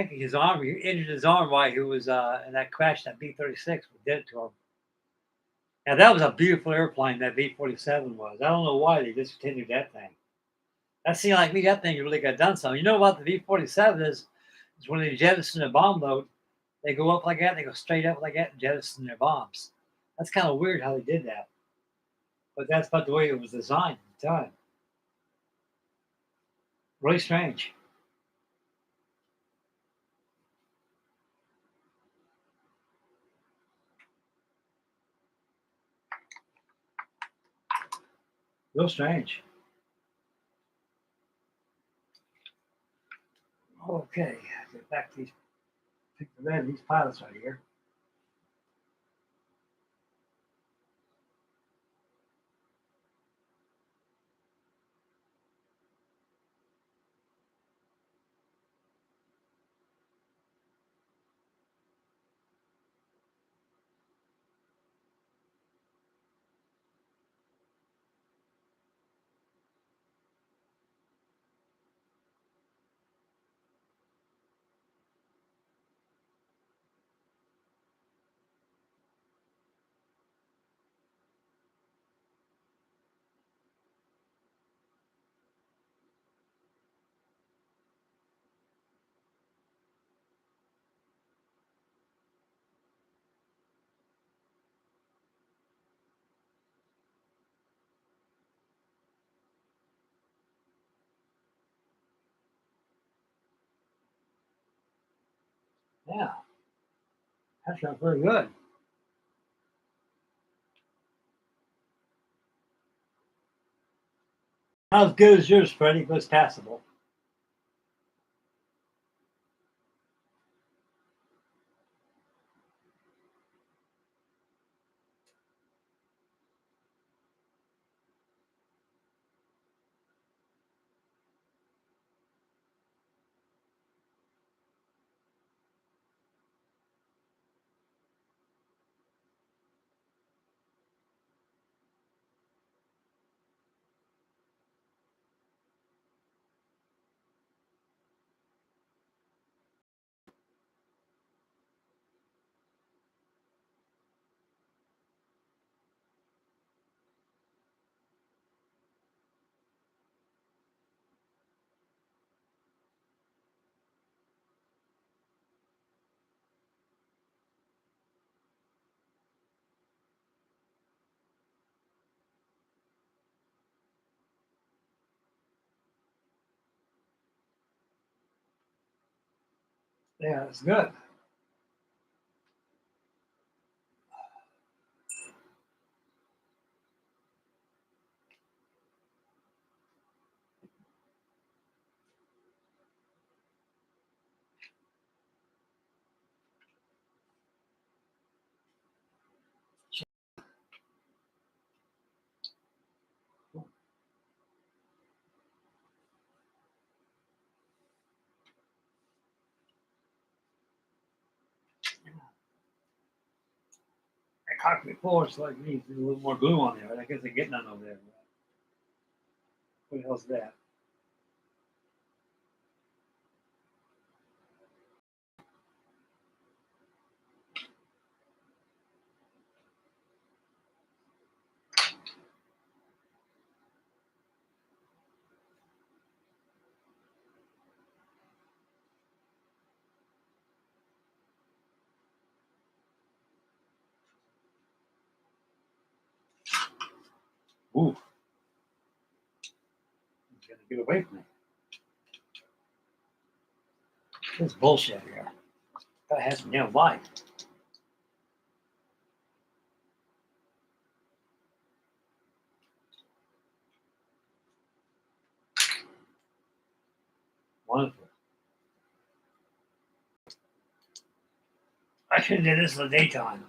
S1: his arm, he injured his arm while he was in that crash, that B-36 did it to him. Now, that was a beautiful airplane, that B-47 was. I don't know why they discontinued that thing. That seemed like me, that thing really got done something. You know about the B-47 is when they jettison a bomb load, they go up like that, they go straight up like that and jettison their bombs. That's kind of weird how they did that. But that's about the way it was designed at the time. Really strange. Real strange. Okay, get back to these, pick the red, these pilots right here. Yeah, that sounds very good. Not as good as yours, Freddie, but it's passable. Yeah, it's good. I cocked before, so I need a little more glue on there. I guess I get none over there. What the hell's that? Ooh, it's gonna get away from me. This is bullshit here. That has some damn light. Wonderful. I should have did this in the daytime.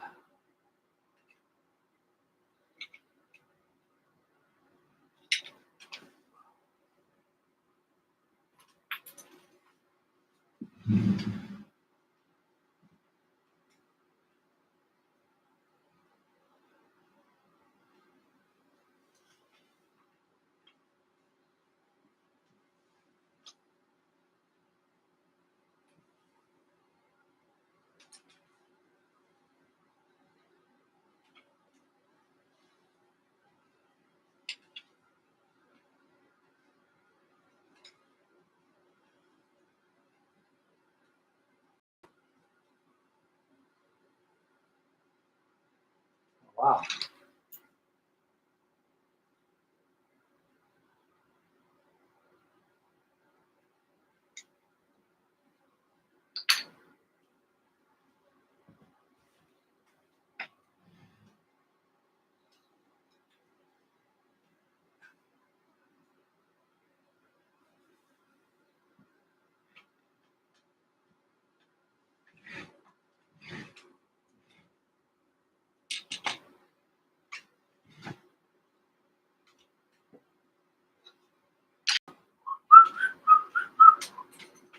S1: Wow.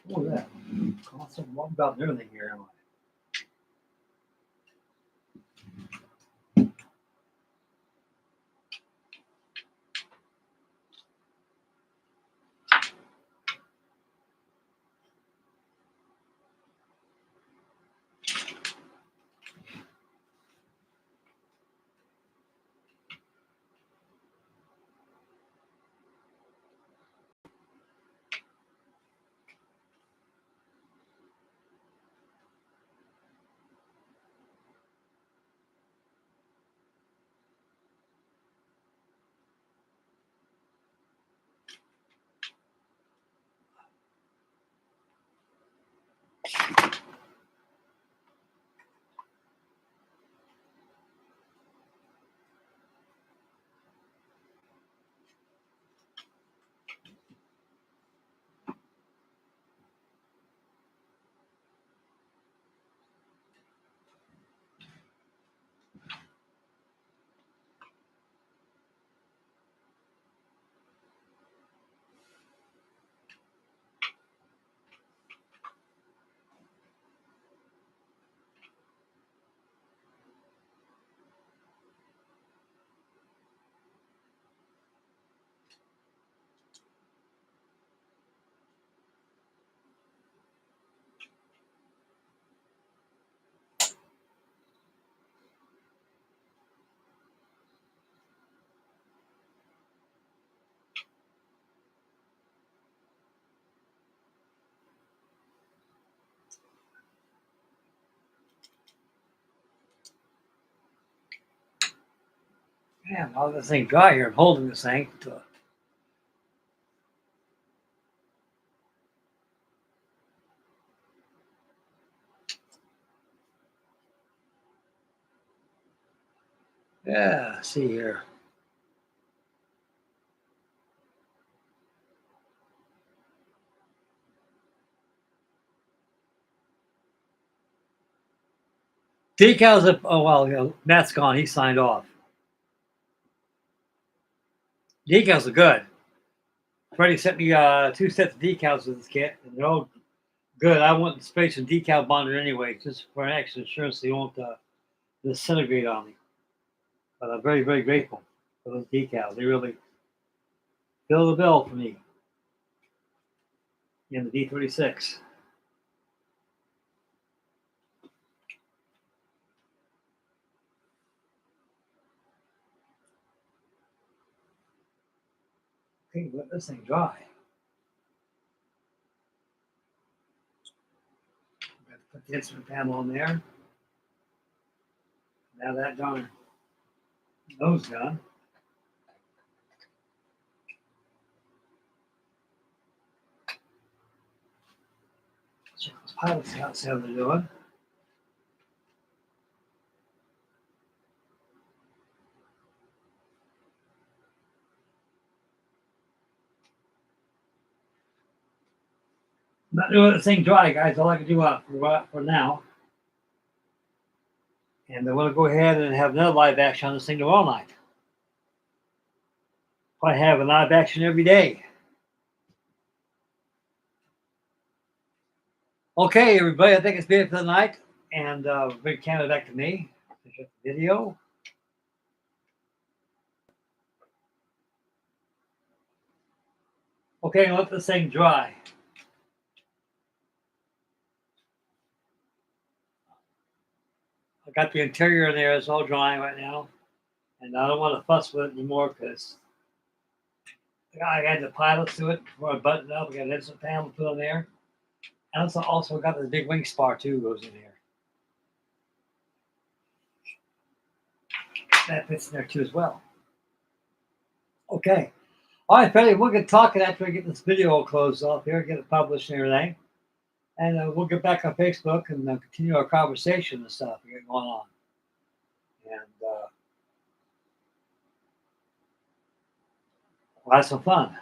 S1: What was that? Constant one about everything here, am I? Man, all this thing dry here. I'm holding this thing. Yeah, see here. Decals up. Oh, well, you know, Matt's gone. He signed off. Decals are good. Freddie sent me 2 sets of decals with this kit, and they're all good. I want to spray some decal bonder anyway, just for an extra insurance they won't disintegrate on me. But I'm very, very grateful for those decals. They really fill the bill for me in the B36. Okay, let this thing dry. Put the instrument panel on there. Now that darn nose done. Check those pilots out, see how they're doing. Not doing this thing dry, guys. All I can do for now. And I want to go ahead and have another live action on this thing tomorrow night. I have a live action every day. Okay, everybody, I think it's been it for the night. And bring camera back to me. Finish up the video. Okay, let this thing dry. I got the interior in there. It's all drying right now. And I don't want to fuss with it anymore because I had the pilots do it before I buttoned it up. We got an instant panel put on there. And also got the big wing spar too goes in here. That fits in there too as well. Okay. All right, Freddy, we'll get talking after we get this video closed off here, get it published and everything. And we'll get back on Facebook and continue our conversation and stuff we got going on. And we'll have some fun.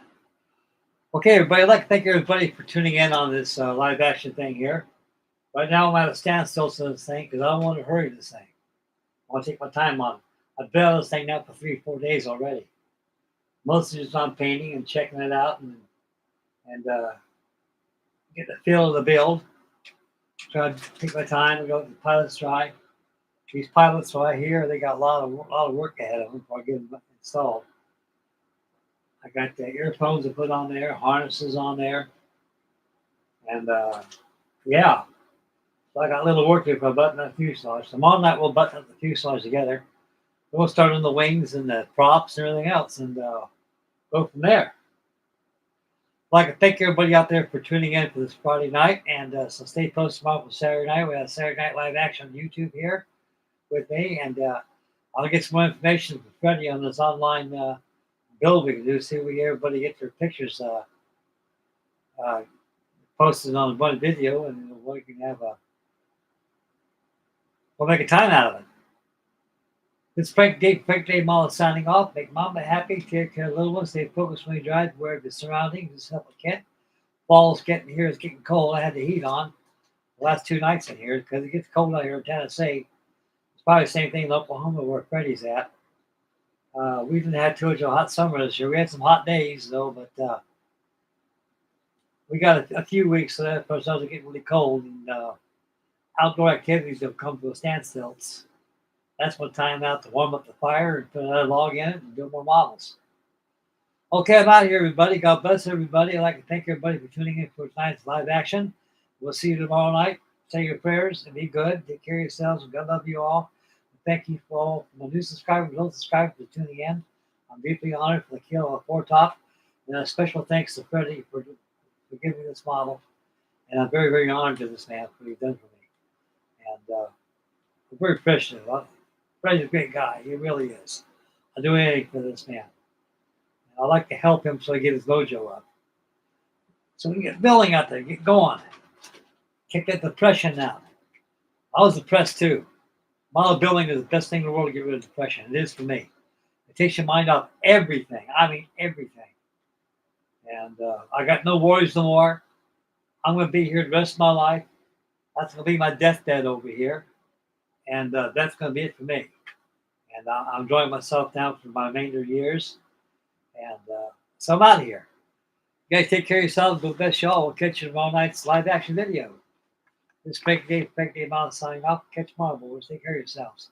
S1: Okay, everybody, I'd like to thank everybody for tuning in on this live action thing here. Right now, I'm at a standstill to this thing because I don't want to hurry this thing. I want to take my time on it. I've been on this thing now for 3 or 4 days already. Mostly just on painting and checking it out and get the feel of the build. Try to take my time and go to the pilots dry. These pilots right here, they got a lot of work ahead of them before I get them installed. I got the earphones to put on there, harnesses on there, and yeah. So I got a little work here for a button up the fuselage. Tomorrow night we'll button up the fuselage together. We'll start on the wings and the props and everything else, and go from there. I'd like to thank everybody out there for tuning in for this Friday night, and so stay posted tomorrow for Saturday night. We have Saturday Night Live Action on YouTube here with me, and I'll get some more information from Freddy on this online build we can do. See if we everybody get their pictures posted on one video, and we can have we'll make a time out of it. This is Frank Day Mall signing off. Make mama happy, take care of little ones, stay focused when you drive, wear the surroundings, just help a kid. Fall's getting here, it's getting cold. I had the heat on the last 2 nights in here because it gets cold out here in Tennessee. It's probably the same thing in Oklahoma where Freddy's at. We didn't have too much of a hot summer this year. We had some hot days though, but we got a few weeks so that first started getting really cold, and outdoor activities have come to a standstill. That's what time out to warm up the fire and put another log in it and do more models. Okay, I'm out of here, everybody. God bless everybody. I'd like to thank everybody for tuning in for tonight's live action. We'll see you tomorrow night. Say your prayers and be good. Take care of yourselves. And God love you all. Thank you for all my new subscribers, old subscribers for tuning in. I'm deeply honored for the kill of Foretop. And a special thanks to Freddy for giving me this model. And I'm very, very honored to this man for what he's done for me. And I'm very appreciative. Freddy's a great guy. He really is. I'll do anything for this man. I like to help him so he get his dojo up. So we can get building out there, get going. Kick that depression out. I was depressed too. Model building is the best thing in the world to get rid of depression. It is for me. It takes your mind off everything. I mean, everything. And I got no worries no more. I'm going to be here the rest of my life. That's going to be my deathbed over here. And that's going to be it for me. And I'm enjoying myself now for my remainder years. And so I'm out of here. You guys take care of yourselves. Do the best, y'all. We'll catch you tomorrow night's live action video. This is Freddy Model signing off. Catch tomorrow, boys. Take care of yourselves.